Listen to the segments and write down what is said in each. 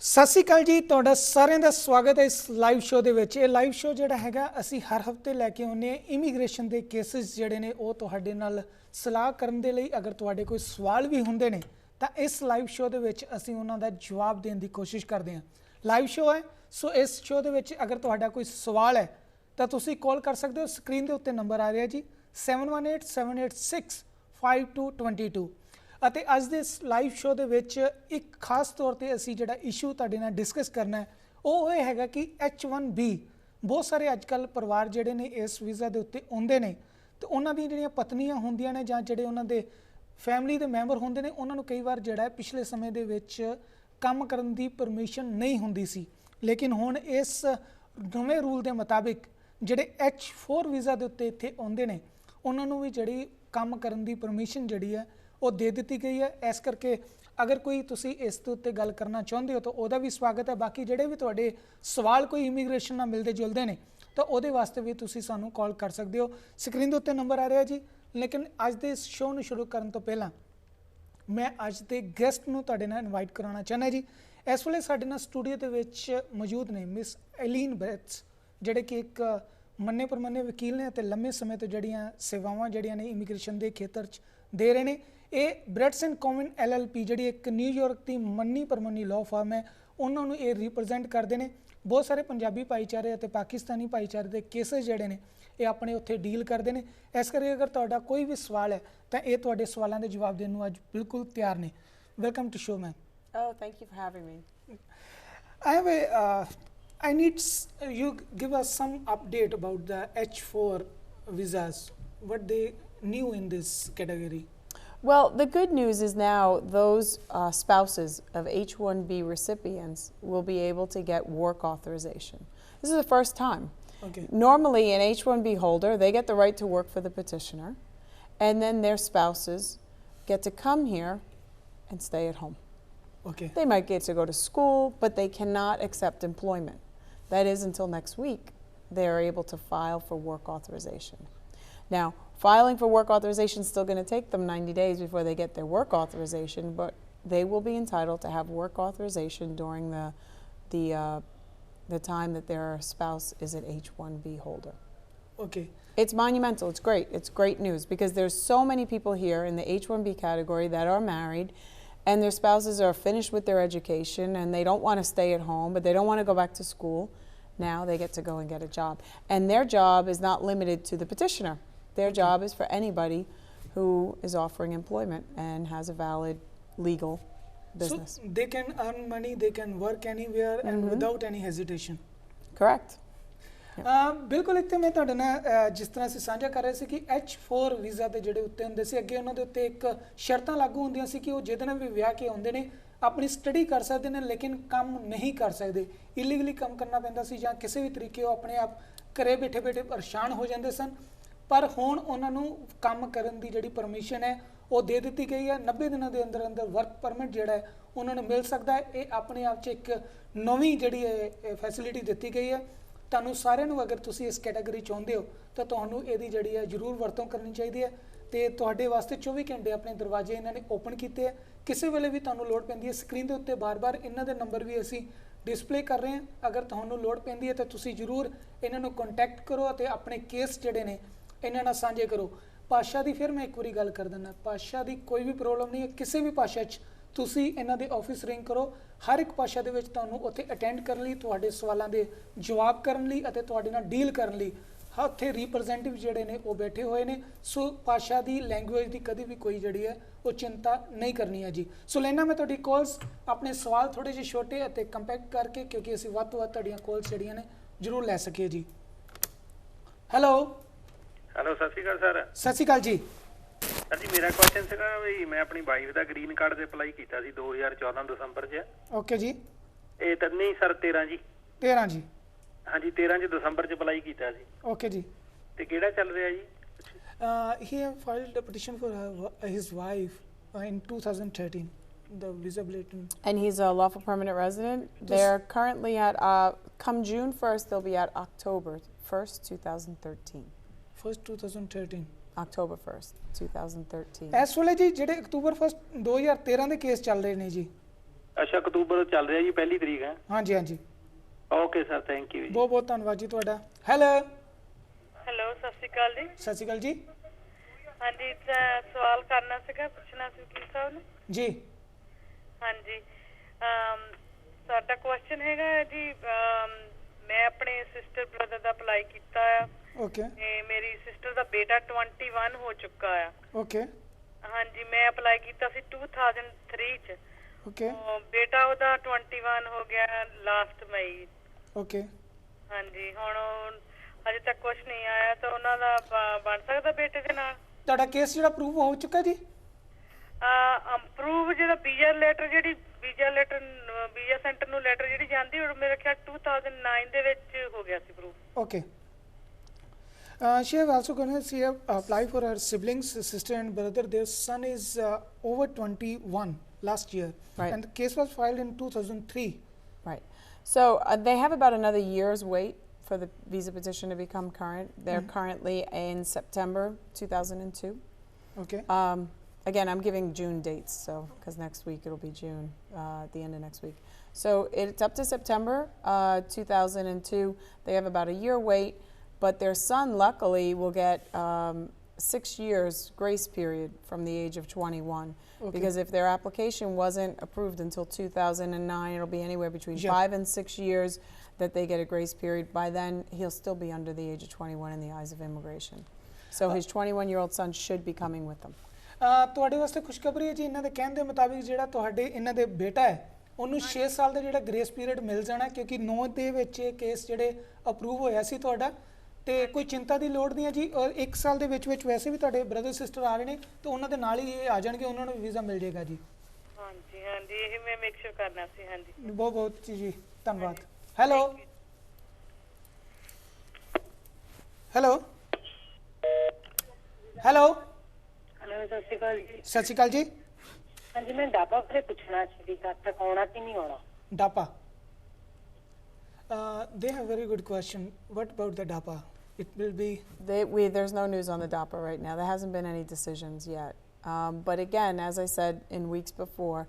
सत श्री अकाल जी, तुहाडा सारिਆਂ ਦਾ स्वागत है इस लाइव शो ਦੇ ਵਿੱਚ। ਇਹ ਲਾਈਵ ਸ਼ੋ ਜਿਹੜਾ ਹੈਗਾ ਅਸੀਂ ਹਰ ਹਫਤੇ ਲੈ ਕੇ ਆਉਂਦੇ ਹਾਂ ਇਮੀਗ੍ਰੇਸ਼ਨ ਦੇ ਕੇਸਿਸ ਜਿਹੜੇ ਨੇ ਉਹ ਤੁਹਾਡੇ ਨਾਲ ਸਲਾਹ ਕਰਨ ਦੇ ਲਈ। ਅਗਰ ਤੁਹਾਡੇ ਕੋਈ ਸਵਾਲ ਵੀ ਹੁੰਦੇ ਨੇ ਤਾਂ ਇਸ ਲਾਈਵ ਸ਼ੋ ਦੇ ਵਿੱਚ ਅਸੀਂ ਉਹਨਾਂ ਦਾ ਜਵਾਬ ਦੇਣ ਦੀ ਕੋਸ਼ਿਸ਼ ਕਰਦੇ ਹਾਂ। ਲਾਈਵ ਸ਼ੋ ਹੈ, ਸੋ ਇਸ ਸ਼ੋ ਦੇ ਵਿੱਚ ਅਗਰ ਤੁਹਾਡਾ ਕੋਈ ਸਵਾਲ ਹੈ ਤਾਂ ਤੁਸੀਂ ਕਾਲ ਕਰ ਸਕਦੇ ਹੋ। ਸਕਰੀਨ ਦੇ ਉੱਤੇ ਨੰਬਰ ਆ ਰਿਹਾ ਜੀ 7187865222। ਅਤੇ ਅੱਜ ਦੇ ਇਸ ਲਾਈਵ ਸ਼ੋ ਦੇ ਵਿੱਚ ਇੱਕ ਖਾਸ ਤੌਰ ਤੇ ਅਸੀਂ ਜਿਹੜਾ ਇਸ਼ੂ ਤੁਹਾਡੇ ਨਾਲ ਡਿਸਕਸ ਕਰਨਾ ਹੈ ਉਹ ਇਹ ਹੈਗਾ ਕਿ H1B ਬਹੁਤ ਸਾਰੇ ਅੱਜ ਕੱਲ੍ਹ ਪਰਿਵਾਰ ਜਿਹੜੇ ਨੇ ਇਸ ਵੀਜ਼ਾ ਦੇ ਉੱਤੇ ਆਉਂਦੇ ਨੇ ਤੇ ਉਹਨਾਂ ਦੀਆਂ ਜਿਹੜੀਆਂ ਪਤਨੀਆਂ ਹੁੰਦੀਆਂ ਨੇ ਜਾਂ ਜਿਹੜੇ ਉਹਨਾਂ ਦੇ ਫੈਮਿਲੀ ਦੇ ਮੈਂਬਰ ਹੁੰਦੇ ਨੇ ਉਹਨਾਂ ਨੂੰ ਕਈ ਵਾਰ ਜਿਹੜਾ ਪਿਛਲੇ ਸਮੇਂ ਦੇ ਵਿੱਚ ਕੰਮ ਕਰਨ ਦੀ ਪਰਮਿਸ਼ਨ ਨਹੀਂ ਹੁੰਦੀ ਸੀ। ਲੇਕਿਨ ਹੁਣ ਇਸ ਨਵੇਂ ਰੂਲ ਦੇ ਮੁਤਾਬਿਕ ਜਿਹੜੇ H4 ਵੀਜ਼ਾ ਦੇ ਉੱਤੇ ਇੱਥੇ ਆਉਂਦੇ ਨੇ ਉਹਨਾਂ ਨੂੰ ਵੀ ਜਿਹੜੀ ਕੰਮ ਕਰਨ ਦੀ ਪਰਮਿਸ਼ਨ ਜਿਹੜੀ ਹੈ ਉਹ ਦੇ ਦਿੱਤੀ ਗਈ है। इस करके अगर कोई तुसी इस दे उत्ते गल करना चाहते हो तो वह भी स्वागत है। बाकी जोड़े भी तुहाडे सवाल कोई इमीग्रेशन नाल मिलते जुलते हैं तो वो वास्ते भी तुसी सानू कॉल कर सकते हो। स्क्रीन के उत्ते नंबर आ रहा जी। लेकिन अज के इस शो नूं शुरू करने तो पहला मैं अज के गैसट नूं तुहाडे नाल इनवाइट कराना चाहना जी। इस वेले साडे नाल स्टूडियो दे विच मौजूद ने मिस एलीन ब्रेट्स जिहड़े कि एक मन्ने परमन्ने वकील ने ते लंबे समय तो जिहड़ियां सेवावां जिहड़ियां ने इमीग्रेशन के खेतर च दे रहे हैं। ये ब्रेट्स एंड कॉमन LLP जी एक न्यूयॉर्क की मन्नी परमन्नी लॉ फर्म है उन्होंने ये रिप्रजेंट करते हैं। बहुत सारे पंजाबी भाईचारे और पाकिस्तानी भाईचारे के केसेस जोड़े ने ये अपने उत्थे डील करते हैं। इस करके अगर तुहाडा कोई भी सवाल है तो ये तुहाडे सवालों के जवाब देने अज बिल्कुल तैयार ने। Welcome to show ma'am. Oh, thank you for having me. I need you give us some update about the H4 visas, what they new in this category. Well, the good news is now those spouses of H-1B recipients will be able to get work authorization. This is the first time. Okay. Normally, an H-1B holder, they get the right to work for the petitioner, and then their spouses get to come here and stay at home. Okay. They might get to go to school, but they cannot accept employment. That is until next week. They are able to file for work authorization. Now, filing for work authorization is still going to take them 90 days before they get their work authorization, but they will be entitled to have work authorization during the time that their spouse is an H-1B holder. Okay. It's monumental. It's great. It's great news because there's so many people here in the H-1B category that are married and their spouses are finished with their education and they don't want to stay at home, but they don't want to go back to school. Now they get to go and get a job. And their job is not limited to the petitioner. Their job is for anybody who is offering employment and has a valid legal business. So they can earn money, they can work anywhere and without any hesitation. Correct. ਬਿਲਕੁਲ ਇੱਥੇ ਮੈਂ ਤੁਹਾਡੇ ਨਾਲ ਜਿਸ ਤਰ੍ਹਾਂ ਅਸੀਂ ਸਾਂਝਾ ਕਰ ਰਹੇ ਸੀ ਕਿ H4 ਵੀਜ਼ਾ ਦੇ ਜਿਹੜੇ ਉੱਤੇ ਹੁੰਦੇ ਸੀ ਅੱਗੇ ਉਹਨਾਂ ਦੇ ਉੱਤੇ ਇੱਕ ਸ਼ਰਤਾਂ ਲਾਗੂ ਹੁੰਦੀਆਂ ਸੀ ਕਿ ਉਹ ਜਿਹਦੇ ਨਾਲ ਵੀ ਵਿਆਹ ਕੇ ਆਉਂਦੇ ਨੇ ਆਪਣੀ ਸਟੱਡੀ ਕਰ ਸਕਦੇ ਨੇ ਲੇਕਿਨ ਕੰਮ ਨਹੀਂ ਕਰ ਸਕਦੇ, ਇਲੀਗਲੀ ਕੰਮ ਕਰਨਾ ਪੈਂਦਾ ਸੀ ਜਾਂ ਕਿਸੇ ਵੀ ਤਰੀਕੇ ਉਹ ਆਪਣੇ ਆਪ ਘਰੇ ਬੈਠੇ ਬੈਠੇ ਪਰੇਸ਼ਾਨ ਹੋ ਜਾਂਦੇ ਸਨ। पर हुण उन्होंने काम करने की जी परमिशन है वो दे दी गई है। 90 दिनों के अंदर अंदर वर्क परमिट जोड़ा है उन्होंने मिल सकता है। ये अपने आप एक नवी जी फैसिलिटी दी गई है। तुहानू सारे अगर तुसी इस कैटेगरी चाहते हो तो तुहानू इहदी जिहड़ी है जरूर वरतों करनी चाहिए है। तो तुहाडे वास्ते 24 घंटे अपने दरवाजे इन्होंने ओपन किए हैं। किसी वेले भी तुहानू लोड़ पैंदी है स्क्रीन के उत्ते बार बार इन्हों के नंबर भी असी डिस्पले कर रहे हैं। अगर तुहानू लोड़ पैंदी है तो तुसी जरूर इन्हों कॉन्टैक्ट करो और अपने केस जिहड़े ने इन्हां नाल सांझे करो। ਭਾਸ਼ਾ ਦੀ ਫਿਰ ਮੈਂ ਇੱਕ ਵਾਰੀ ਗੱਲ ਕਰ ਦਿੰਦਾ, ਭਾਸ਼ਾ ਦੀ ਕੋਈ ਵੀ ਪ੍ਰੋਬਲਮ ਨਹੀਂ ਹੈ। ਕਿਸੇ ਵੀ ਭਾਸ਼ਾ 'ਚ ਤੁਸੀਂ ਇਹਨਾਂ ਦੇ ਆਫਿਸ ਰਿੰਗ ਕਰੋ, ਹਰ ਇੱਕ ਭਾਸ਼ਾ ਦੇ ਵਿੱਚ ਤੁਹਾਨੂੰ ਉੱਥੇ ਅਟੈਂਡ ਕਰਨ ਲਈ, ਤੁਹਾਡੇ ਸਵਾਲਾਂ ਦੇ ਜਵਾਬ ਕਰਨ ਲਈ ਅਤੇ ਤੁਹਾਡੇ ਨਾਲ ਡੀਲ ਕਰਨ ਲਈ ਉੱਥੇ ਰਿਪਰੈਜ਼ੈਂਟੇਟਿਵ ਜਿਹੜੇ ਨੇ ਉਹ ਬੈਠੇ ਹੋਏ ਨੇ। ਸੋ ਭਾਸ਼ਾ ਦੀ, ਲੈਂਗੁਏਜ ਦੀ ਕਦੇ ਵੀ ਕੋਈ ਜਿਹੜੀ ਹੈ ਉਹ ਚਿੰਤਾ ਨਹੀਂ ਕਰਨੀ ਹੈ ਜੀ। ਸੋ ਲੈਣਾ ਮੈਂ ਤੁਹਾਡੀ ਕਾਲਸ, ਆਪਣੇ ਸਵਾਲ ਥੋੜੇ ਜਿਹੇ ਛੋਟੇ ਅਤੇ ਕੰਪੈਕਟ ਕਰਕੇ, ਕਿਉਂਕਿ ਅਸੀਂ ਵੱਧ ਤੋਂ ਵੱਧ ਤੁਹਾਡੀਆਂ ਕਾਲਸ ਜਿਹੜੀਆਂ ਨੇ ਜ਼ਰੂਰ ਲੈ ਸਕੀਏ ਜੀ। ਹੈਲੋ ਹੈਲੋ, ਸਤਿ ਸ਼੍ਰੀ ਅਕਾਲ ਸਰ। ਸਤਿ ਸ਼੍ਰੀ ਅਕਾਲ ਜੀ। ਸਰ ਜੀ, ਮੇਰਾ ਕੁਐਸਚਨ ਸੀਗਾ ਵੀ ਮੈਂ ਆਪਣੀ ਵਾਈਫ ਦਾ ਗ੍ਰੀਨ ਕਾਰਡ ਤੇ ਅਪਲਾਈ ਕੀਤਾ ਸੀ 2014 ਦਸੰਬਰ 'ਚ। ਓਕੇ ਜੀ। ਇਹ ਤਾਂ ਨਹੀਂ ਸਰ, 13 ਜੀ। 13 ਜੀ। ਹਾਂਜੀ, 13 ਚ ਦਸੰਬਰ 'ਚ ਅਪਲਾਈ ਕੀਤਾ ਸੀ। ਓਕੇ ਜੀ। ਤੇ ਕਿਹੜਾ ਚੱਲ ਰਿਹਾ ਜੀ? He have filed a petition for his wife in 2013, the visibility. And he's a lawful permanent resident. They're currently at, come June 1st, they'll be at October 1st, 2013. First 2013. October 1st, 2013. ਇਸ ਵੇਲੇ ਜੀ ਜਿਹੜੇ October 1 2013 ਦੇ case ਚੱਲ ਰਹੇ ਨੇ ਜੀ। ਅੱਛਾ, ਅਕਤੂਬਰ ਚੱਲ ਰਿਹਾ ਜੀ, ਪਹਿਲੀ ਤਰੀਕ ਹੈ। ਹਾਂਜੀ ਹਾਂਜੀ। ਓਕੇ ਸਰ, ਥੈਂਕ ਯੂ ਜੀ। ਬਹੁਤ ਬਹੁਤ ਧੰਨਵਾਦ ਜੀ ਤੁਹਾਡਾ। ਹੈਲੋ ਹੈਲੋ, ਸਤਿ ਸ਼੍ਰੀ ਅਕਾਲ ਜੀ। ਸਤਿ ਸ਼੍ਰੀ ਅਕਾਲ ਜੀ। ਹਾਂਜੀ, ਸਵਾਲ ਕਰਨਾ ਸੀਗਾ, ਪੁੱਛਣਾ ਸੀ ਵਕੀਲ ਸਾਹਿਬ ਨੂੰ ਜੀ। ਹਾਂਜੀ, ਸਾਡਾ ਕੁਐਸਚਨ ਹੈਗਾ ਜੀ, ਮੈਂ ਆਪਣੇ ਸਿਸਟਰ ਬ੍ਰਦਰ ਦਾ ਅਪਲਾਈ ਕੀਤਾ ਆ। ਓਕੇ। ਤੇ ਮੇਰੀ ਸਿਸਟਰ ਦਾ ਬੇਟਾ 21 ਹੋ ਚੁੱਕਾ ਆ। ਓਕੇ। ਹਾਂਜੀ, ਮੈਂ ਅਪਲਾਈ ਕੀਤਾ ਸੀ 2003 ਚ। ਓਕੇ। ਬੇਟਾ ਉਹਦਾ 21 ਹੋ ਗਿਆ ਲਾਸਟ ਮਈ। ਓਕੇ। ਹਾਂਜੀ, ਹੁਣ ਅਜੇ ਤੱਕ ਕੁਝ ਨਹੀਂ ਆਇਆ, ਤਾਂ ਉਹਨਾਂ ਦਾ ਬਣ ਸਕਦਾ ਬੇਟੇ ਦੇ ਨਾਲ? ਤੁਹਾਡਾ ਕੇਸ ਜਿਹੜਾ ਅਪਰੂਵ ਹੋ ਚੁੱਕਾ ਜੀ? ਅਪਰੂਵ ਜਿਹੜਾ ਵੀਜ਼ਾ ਸੈਂਟਰ ਨੂੰ ਲੈਟਰ ਜਿਹੜੀ ਜਾਂਦੀ, ਉਹ ਮੇਰੇ ਖਿਆਲ 2009 ਦੇ ਵਿੱਚ ਹੋ ਗਿਆ ਸੀ approve. Okay. She have also gonna she have applied for her siblings, sister and brother. Their son is over 21 last year, Right. and the case was filed in 2003. Right. So they have about another year's wait for the visa petition to become current. They're currently in September 2002. Okay. Again, I'm giving June dates, so because next week it'll be June, at the end of next week. So it's up to September 2002. They have about a year wait, but their son luckily will get 6 years grace period from the age of 21. Okay. Because if their application wasn't approved until 2009, it'll be anywhere between Yeah. 5 and 6 years that they get a grace period. By then, he'll still be under the age of 21 in the eyes of immigration. So his 21-year-old son should be coming with them. ਤੁਹਾਡੇ ਵਾਸਤੇ ਖੁਸ਼ਖਬਰੀ ਹੈ ਜੀ, ਇਹਨਾਂ ਦੇ ਕਹਿਣ ਦੇ ਮੁਤਾਬਿਕ ਜਿਹੜਾ ਤੁਹਾਡੇ ਇਹਨਾਂ ਦੇ ਬੇਟਾ ਹੈ ਉਹਨੂੰ 6 ਸਾਲ ਦਾ ਜਿਹੜਾ ਗ੍ਰੇਸ ਪੀਰੀਅਡ ਮਿਲ ਜਾਣਾ, ਕਿਉਂਕਿ 9 ਦੇ ਵਿੱਚ ਇਹ ਕੇਸ ਜਿਹੜੇ ਅਪਰੂਵ ਹੋਇਆ ਸੀ ਤੁਹਾਡਾ, ਤੇ ਕੋਈ ਚਿੰਤਾ ਦੀ ਲੋੜ ਨਹੀਂ ਹੈ ਜੀ। ਔਰ 1 ਸਾਲ ਦੇ ਵਿੱਚ ਵੈਸੇ ਵੀ ਤੁਹਾਡੇ ਬ੍ਰਦਰ ਸਿਸਟਰ ਆ ਰਹੇ ਨੇ, ਤੇ ਉਹਨਾਂ ਦੇ ਨਾਲ ਹੀ ਇਹ ਆ ਜਾਣਗੇ, ਉਹਨਾਂ ਨੂੰ ਵੀਜ਼ਾ ਮਿਲ ਜਾਏਗਾ ਜੀ। ਹਾਂਜੀ ਹਾਂਜੀ, ਇਹ ਮੈਂ ਮੇਕ ਸ਼ੋਰ ਕਰਨਾ ਸੀ। ਹਾਂਜੀ, ਬਹੁਤ ਬਹੁਤ ਜੀ ਧੰਨਵਾਦ। ਹੈਲੋ ਹੈਲੋ ਹੈਲੋ ਹੈਲੋ, ਸਤਿ ਸ਼੍ਰੀ ਅਕਾਲ ਜੀ। ਸਤਿ ਸ਼੍ਰੀ ਅਕਾਲ ਜੀ। ਹਾਂਜੀ, ਮੈਂ ਡਾਬਾ ਬਾਰੇ ਪੁੱਛਣਾ ਸੀ ਵੀ ਕਦ ਤੱਕ ਆਉਣਾ ਕਿ ਨਹੀਂ ਆਉਣਾ? DAPA. They have very good question. What about the DAPA? It will be. There's no news on the DAPA right now. There hasn't been any decisions yet. But again, as I said in weeks before,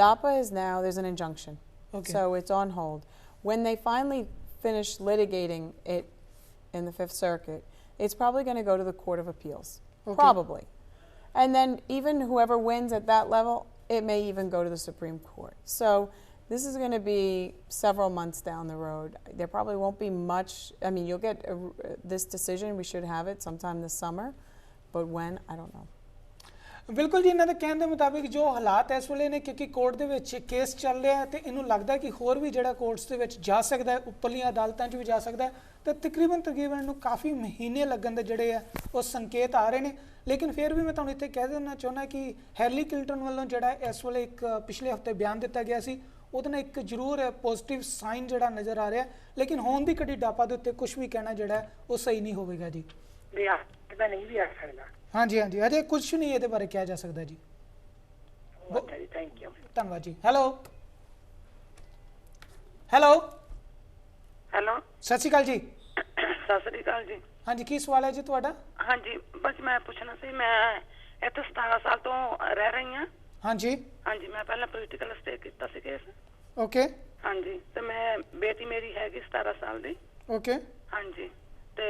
DAPA is now, there's an injunction. Okay. So it's on hold. When they finally finish litigating it in the Fifth Circuit, it's probably going to go to the Court of Appeals. Okay. Probably. And then even whoever wins at that level, it may even go to the Supreme Court. So this is going to be several months down the road. There probably won't be much. I mean, you'll get this decision. We should have it sometime this summer. But when, I don't know. ਬਿਲਕੁਲ ਜੀ, ਇਹਨਾਂ ਦੇ ਕਹਿਣ ਦੇ ਮੁਤਾਬਿਕ ਜੋ ਹਾਲਾਤ ਇਸ ਵੇਲੇ ਨੇ, ਕਿਉਂਕਿ ਕੋਰਟ ਦੇ ਵਿੱਚ ਕੇਸ ਚੱਲ ਰਿਹਾ ਹੈ ਤੇ ਇਹਨੂੰ ਲੱਗਦਾ ਕਿ ਹੋਰ ਵੀ ਜਿਹੜਾ ਕੋਰਟਸ ਦੇ ਵਿੱਚ ਜਾ ਸਕਦਾ ਹੈ, ਉੱਪਰਲੀਆਂ ਅਦਾਲਤਾਂ 'ਚ ਵੀ ਜਾ ਸਕਦਾ ਹੈ, ਤੇ ਤਕਰੀਬਨ ਇਹਨੂੰ ਕਾਫੀ ਮਹੀਨੇ ਲੱਗਣ ਦੇ ਜਿਹੜੇ ਆ ਉਹ ਸੰਕੇਤ ਆ ਰਹੇ ਨੇ। ਲੇਕਿਨ ਫਿਰ ਵੀ ਮੈਂ ਤੁਹਾਨੂੰ ਇੱਥੇ ਕਹਿ ਦੇਣਾ ਚਾਹੁੰਦਾ ਕਿ ਹੈਰਲੀ ਕਲਿੰਟਨ ਵੱਲੋਂ ਜਿਹੜਾ ਇਸ ਵੇਲੇ ਇੱਕ ਪਿਛਲੇ ਹਫਤੇ ਬਿਆਨ ਦਿੱਤਾ ਗਿਆ ਸੀ, ਉਹਦੇ ਨਾਲ ਇੱਕ ਜ਼ਰੂਰ ਪੋਜ਼ਿਟਿਵ ਸਾਈਨ ਜਿਹੜਾ ਨਜ਼ਰ ਆ ਰਿਹਾ, ਲੇਕਿਨ ਹੋਣ ਦੀ ਘੜੀ ਡਾਪਾ ਦੇ ਉੱਤੇ ਕੁਝ ਵੀ ਕਹਿਣਾ ਜਿਹੜਾ ਉਹ ਸਹੀ ਨਹੀਂ ਹੋਵੇਗਾ ਜੀ। ਵੀ ਆ ਸਕਦਾ, ਨਹੀਂ ਵੀ ਆ ਸਕਦਾ। ਹਾਂਜੀ ਹਾਂਜੀ, ਅਜੇ ਕੁਝ ਨਹੀਂ ਇਹਦੇ ਬਾਰੇ ਕਿਹਾ ਜਾ ਸਕਦਾ ਜੀ। ਅੱਛਾ ਜੀ, ਥੈਂਕ ਯੂ। ਧੰਨਵਾਦ ਜੀ। ਹੈਲੋ ਹੈਲੋ ਹੈਲੋ, ਸਤਿ ਸ਼੍ਰੀ ਅਕਾਲ ਜੀ। ਸਤਿ ਸ਼੍ਰੀ ਅਕਾਲ ਜੀ। ਹਾਂਜੀ, ਕੀ ਸਵਾਲ ਹੈ ਜੀ ਤੁਹਾਡਾ? ਹਾਂਜੀ, ਬਸ ਮੈਂ ਪੁੱਛਣਾ ਸੀ, ਮੈਂ ਇੱਥੇ 17 ਸਾਲ ਤੋਂ ਰਹਿ ਰਹੀ ਹਾਂ। ਹਾਂਜੀ। ਹਾਂਜੀ, ਮੈਂ ਪਹਿਲਾਂ ਪੋਲੀਟੀਕਲ ਸਟੇ ਕੀਤਾ ਸੀ ਕੇਸ। ਓਕੇ। ਹਾਂਜੀ, ਤੇ ਮੈਂ ਬੇਟੀ ਮੇਰੀ ਹੈਗੀ 17 ਸਾਲ ਦੀ। ਓਕੇ। ਹਾਂਜੀ, ਤੇ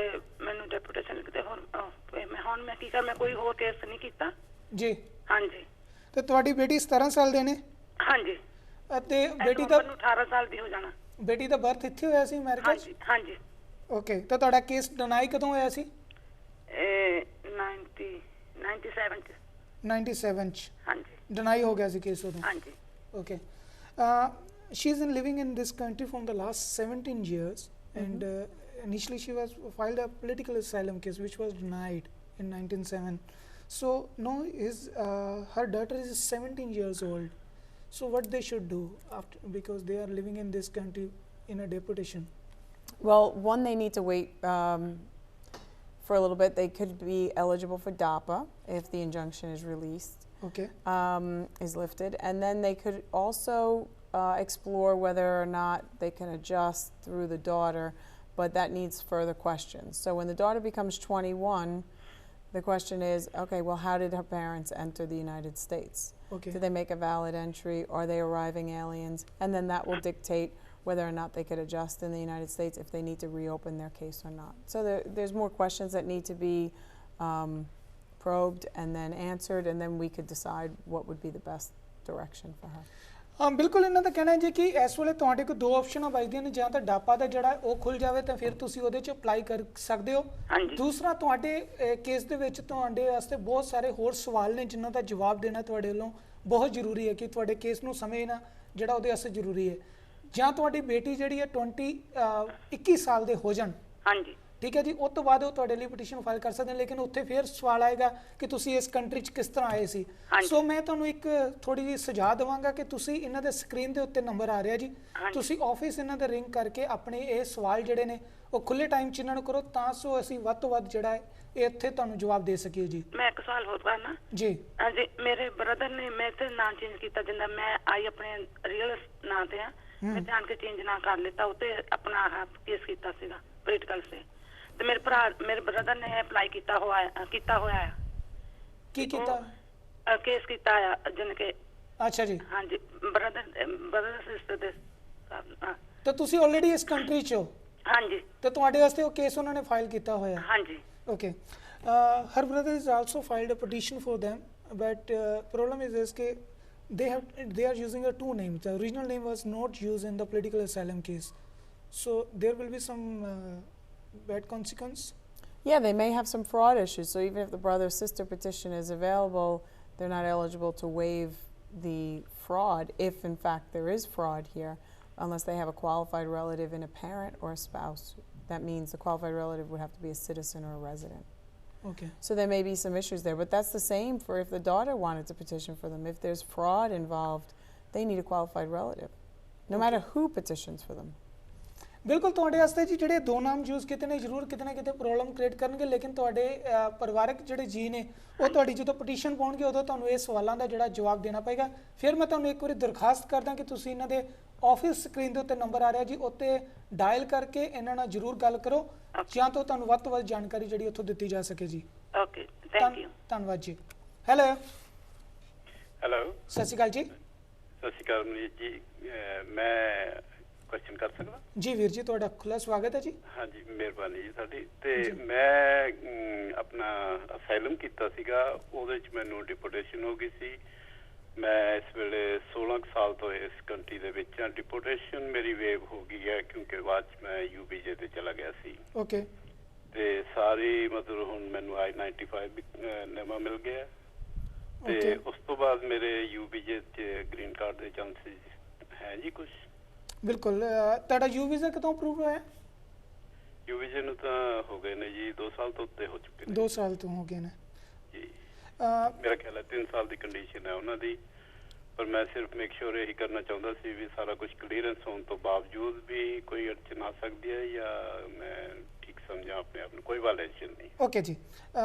ਮੈਨੂੰ ਡੈਪੂਟੇਸ਼ਨ ਲਿਖਦੇ ਹੁਣ ਮੈਂ ਕੀ ਕਰ, ਮੈਂ ਕੋਈ ਹੋਰ ਕੇਸ ਨਹੀਂ ਕੀਤਾ। ਜੀ। ਹਾਂਜੀ ਤੇ ਤੁਹਾਡੀ ਬੇਟੀ 17 ਸਾਲ ਦੇ ਨੇ ਹਾਂਜੀ। ਅਤੇ ਬੇਟੀ ਦਾ ਮੈਨੂੰ 18 ਸਾਲ ਦੀ ਹੋ ਜਾਣਾ। ਬੇਟੀ ਦਾ ਬਰਥ ਇੱਥੇ ਹੋਇਆ ਸੀ ਅਮਰੀਕਾ 'ਚ? ਹਾਂਜੀ ਹਾਂਜੀ। ਓਕੇ, ਤਾਂ ਤੁਹਾਡਾ ਕੇਸ ਡਿਨਾਈ ਕਦੋਂ ਹੋਇਆ ਸੀ? ਇਹ 97 ਚ। 97 ਚ ਹਾਂਜੀ ਡਿਨਾਈ ਹੋ ਗਿਆ ਸੀ ਕੇਸ ਉਦੋਂ? ਹਾਂਜੀ। Okay. She's been living in this country from the last 17 years, and initially she was filed a political asylum case which was denied in 1997. So now her daughter is 17 years old. So what they should do after, because they are living in this country in a deportation? Well, one, they need to wait for a little bit. They could be eligible for DAPA if the injunction is released. Okay. Is lifted, and then they could also explore whether or not they can adjust through the daughter, but that needs further questions. So when the daughter becomes 21, the question is, okay, well, how did her parents enter the United States? Okay. Did they make a valid entry? Are they arriving aliens? And then that will dictate whether or not they could adjust in the United States, if they need to reopen their case or not. So there's more questions that need to be probed and then answered, and then we could decide what would be the best direction for her. ਹਾਂ ਬਿਲਕੁਲ, ਇਹਨਾਂ ਦਾ ਕਹਿਣਾ ਹੈ ਜੀ ਕਿ ਇਸ ਵੇਲੇ ਤੁਹਾਡੇ ਕੋਲ ਦੋ ਆਪਸ਼ਨਾਂ ਬਚਦੀਆਂ ਨੇ, ਜਾਂ ਤਾਂ ਡਾਪਾ ਦਾ ਜਿਹੜਾ ਉਹ ਖੁੱਲ ਜਾਵੇ ਤਾਂ ਫਿਰ ਤੁਸੀਂ ਉਹਦੇ 'ਚ ਅਪਲਾਈ ਕਰ ਸਕਦੇ ਹੋ। ਹਾਂਜੀ। ਦੂਸਰਾ, ਤੁਹਾਡੇ ਕੇਸ ਦੇ ਵਿੱਚ ਤੁਹਾਡੇ ਵਾਸਤੇ ਬਹੁਤ ਸਾਰੇ ਹੋਰ ਸਵਾਲ ਨੇ ਜਿਨ੍ਹਾਂ ਦਾ ਜਵਾਬ ਦੇਣਾ ਤੁਹਾਡੇ ਵੱਲੋਂ ਬਹੁਤ ਜ਼ਰੂਰੀ ਹੈ, ਕਿ ਤੁਹਾਡੇ ਕੇਸ ਨੂੰ ਸਮਝਣਾ ਜਿਹੜਾ ਉਹਦੇ ਵਾਸਤੇ ਜ਼ਰੂਰੀ ਹੈ। ਜਾਂ ਤੁਹਾਡੀ ਬੇਟੀ ਜਿਹੜੀ ਹੈ 21 ਸਾਲ ਦੇ ਹੋ ਜਾਣ, ਹਾਂਜੀ ਠੀਕ ਹੈ ਜੀ, ਉਸ ਤੋਂ ਬਾਅਦ ਉਹ ਤੁਹਾਡੇ ਲਈ ਪਟੀਸ਼ਨ ਫਾਈਲ ਕਰ ਸਕਦੇ ਨੇ, ਲੇਕਿਨ ਉੱਥੇ ਫਿਰ ਸਵਾਲ ਆਏਗਾ ਕਿ ਤੁਸੀਂ ਇਸ ਕੰਟਰੀ 'ਚ ਕਿਸ ਤਰ੍ਹਾਂ ਆਏ ਸੀ। ਸੋ ਮੈਂ ਤੁਹਾਨੂੰ ਇੱਕ ਥੋੜੀ ਜਿਹੀ ਸੁਝਾਅ ਦੇਵਾਂਗਾ ਕਿ ਤੁਸੀਂ ਇਹਨਾਂ ਦੇ ਸਕਰੀਨ ਦੇ ਉੱਤੇ ਨੰਬਰ ਆ ਰਿਹਾ ਜੀ, ਤੁਸੀਂ ਆਫਿਸ ਇਹਨਾਂ ਦੇ ਰਿੰਗ ਕਰਕੇ ਆਪਣੇ ਇਹ ਸਵਾਲ ਜਿਹੜੇ ਨੇ ਉਹ ਖੁੱਲੇ ਟਾਈਮ 'ਚ ਇਹਨਾਂ ਨੂੰ ਕਰੋ, ਤਾਂ ਸੋ ਅਸੀਂ ਵੱਧ ਤੋਂ ਵੱਧ ਜਿਹੜਾ ਹੈ ਇਹ ਇੱਥੇ ਤੁਹਾਨੂੰ ਜਵਾਬ ਦੇ ਸਕੀਏ ਜੀ। ਮੈਂ ਇੱਕ ਸਵਾਲ ਹੋਰ ਕਰਨਾ ਜੀ। ਹਾਂਜੀ, ਮੇਰੇ ਬ੍ਰਦਰ ਨੇ ਮੈਂ ਤੇ ਨਾਂ ਚੇਂਜ ਕੀਤਾ, ਜਿੰਦਾ ਮੈਂ ਆਈ ਆਪਣੇ ਰੀਅਲ ਨਾਂ ਤੇ ਆ, ਮੈਂ ਜਾਣ ਕੇ ਚੇਂਜ ਨਾ ਕਰ ਲਿੱਤਾ, ਉੱਤੇ ਆਪਣਾ ਕੇਸ ਕੀਤਾ ਸੀਗਾ ਪੋਲੀਟੀਕਲ ਸੇ, ਤੇ ਮੇਰੇ ਬ੍ਰਦਰ ਨੇ ਅਪਲਾਈ ਕੀਤਾ ਹੋਇਆ ਆ। ਕੀ ਕੀਤਾ? ਕੇਸ ਕੀਤਾ ਆ ਜਨ ਕੇ। ਅੱਛਾ ਜੀ। ਹਾਂਜੀ, ਬ੍ਰਦਰ ਸਿਸਟਰ ਦੇ। ਤਾਂ ਤੁਸੀਂ ਆਲਰੇਡੀ ਇਸ ਕੰਟਰੀ 'ਚ ਹੋ? ਹਾਂਜੀ। ਤੇ ਤੁਹਾਡੇ ਵਾਸਤੇ ਉਹ ਕੇਸ ਉਹਨਾਂ ਨੇ ਫਾਈਲ ਕੀਤਾ ਹੋਇਆ? ਹਾਂਜੀ। Okay. Her brother has also filed a petition for them, but problem is this कि they are using a two names. The original name was not used in the political asylum case, so there will be some bad consequence. Yeah, they may have some fraud issues. So even if the brother sister petition is available, they're not eligible to waive the fraud if in fact there is fraud here, unless they have a qualified relative in a parent or a spouse. That means the qualified relative would have to be a citizen or a resident. Okay. So there may be some issues there, but that's the same for if the daughter wanted to petition for them. If there's fraud involved, they need a qualified relative, no matter who petitions for them. ਬਿਲਕੁਲ, ਤੁਹਾਡੇ ਵਾਸਤੇ ਜੀ ਜਿਹੜੇ ਦੋ ਨਾਮ use ਕੀਤੇ ਨੇ ਜ਼ਰੂਰ ਕਿਤੇ ਨਾ ਕਿਤੇ ਪ੍ਰੋਬਲਮ ਕ੍ਰੀਏਟ ਕਰਨਗੇ, ਲੇਕਿਨ ਤੁਹਾਡੇ ਪਰਿਵਾਰਕ ਜਿਹੜੇ ਜੀ ਨੇ ਉਹ ਤੁਹਾਡੀ ਜਦੋਂ ਪਟੀਸ਼ਨ ਪਾਉਣਗੇ ਉਦੋਂ ਤੁਹਾਨੂੰ ਇਹ ਸਵਾਲਾਂ ਦਾ ਜਿਹੜਾ ਜਵਾਬ ਦੇਣਾ ਪਏਗਾ। ਫਿਰ ਮੈਂ ਤੁਹਾਨੂੰ ਇੱਕ ਵਾਰੀ ਦਰਖਾਸਤ ਕਰਦਾ ਕਿ ਤੁਸੀਂ ਇਹਨਾਂ ਦੇ ਆਫਿਸ ਸਕਰੀਨ ਦੇ ਉੱਤੇ ਨੰਬਰ ਆ ਰਿਹਾ ਜੀ, ਉੱਤੇ ਡਾਇਲ ਕਰਕੇ ਇਹਨਾਂ ਨਾਲ ਜ਼ਰੂਰ ਗੱਲ ਕਰੋ, ਜਾਂ ਤਾਂ ਤੁਹਾਨੂੰ ਵੱਧ ਤੋਂ ਵੱਧ ਜਾਣਕਾਰੀ ਜਿਹੜੀ ਉੱਥੋਂ ਦਿੱਤੀ ਜਾ ਸਕੇ ਜੀ। Okay, thank you. ਧੰਨਵਾਦ ਜੀ। ਹੈਲੋ। ਹੈਲੋ, ਸਤਿ ਸ਼੍ਰੀ ਅਕਾਲ ਜੀ। ਸਤਿ ਸ਼੍ਰੀ ਅਕਾਲ ਮਨੀਤ ਜੀ, ਮੈਂ ਕੁਐਸਚਨ ਕਰ ਸਕਦਾ? ਜੀ ਵੀਰ ਜੀ, ਤੁਹਾਡਾ ਖੁੱਲ੍ਹਾ ਸਵਾਗਤ ਹੈ ਜੀ। ਹਾਂਜੀ, ਮਿਹਰਬਾਨੀ ਜੀ ਤੁਹਾਡੀ। ਤੇ ਮੈਂ ਆਪਣਾ ਅਸਾਈਲਮ ਕੀਤਾ ਸੀਗਾ, ਉਹਦੇ 'ਚ ਮੈਨੂੰ ਡਿਪੋਰਟੇਸ਼ਨ ਹੋ ਗਈ ਸੀ। ਮੈਂ ਇਸ ਵੇਲੇ 16 ਸਾਲ ਤੋਂ ਇਸ ਕੰਟਰੀ ਦੇ ਵਿੱਚ ਹਾਂ। ਡਿਪੋਰਟੇਸ਼ਨ ਮੇਰੀ ਵੇਵ ਹੋ ਗਈ ਹੈ ਕਿਉਂਕਿ ਬਾਅਦ 'ਚ ਮੈਂ UBJ ਤੇ ਚਲਾ ਗਿਆ ਸੀ। ਓਕੇ। ਤੇ ਸਾਰੀ ਮਤਲਬ ਹੁਣ ਮੈਨੂੰ I-95 ਨਵਾਂ ਮਿਲ ਗਿਆ, ਤੇ ਉਸ ਤੋਂ ਬਾਅਦ ਮੇਰੇ UBJ 'ਚ ਗ੍ਰੀਨ ਕਾਰਡ ਦੇ ਚਾਂਸਸ ਹੈ ਜੀ ਕੁਛ? ਬਿਲਕੁਲ। ਤੁਹਾਡਾ ਯੂ ਵੀਜ਼ਾ ਕਦੋਂ ਅਪਰੂਵ ਹੋਇਆ? UBJ ਨੂੰ ਤਾਂ ਹੋ ਗਏ ਨੇ ਜੀ 2 ਸਾਲ ਤੋਂ ਉੱਤੇ ਹੋ ਚੁੱਕੇ ਨੇ। 2 ਸਾਲ ਤੋਂ ਹੋ ਗਏ ਨੇ ਜੀ। ਮੇਰਾ ਖਿਆਲ ਹੈ 3 ਸਾਲ ਦੀ ਕੰਡੀਸ਼ਨ ਹੈ ਉਹਨਾਂ ਦੀ, ਪਰ ਮੈਂ ਸਿਰਫ ਮੇਕ ਸ਼ੋਰ ਇਹੀ ਕਰਨਾ ਚਾਹੁੰਦਾ ਸੀ ਵੀ ਸਾਰਾ ਕੁਝ ਕਲੀਅਰੈਂਸ ਹੋਣ ਤੋਂ ਬਾਵਜੂਦ ਵੀ ਕੋਈ ਅੜਚਨ ਆ ਸਕਦੀ ਹੈ ਜਾਂ ਮੈਂ ਠੀਕ ਸਮਝਾਂ ਆਪਣੇ ਆਪ ਨੂੰ, ਕੋਈ ਵਾਇਲੇਸ਼ਨ ਨਹੀਂ। Okay ji.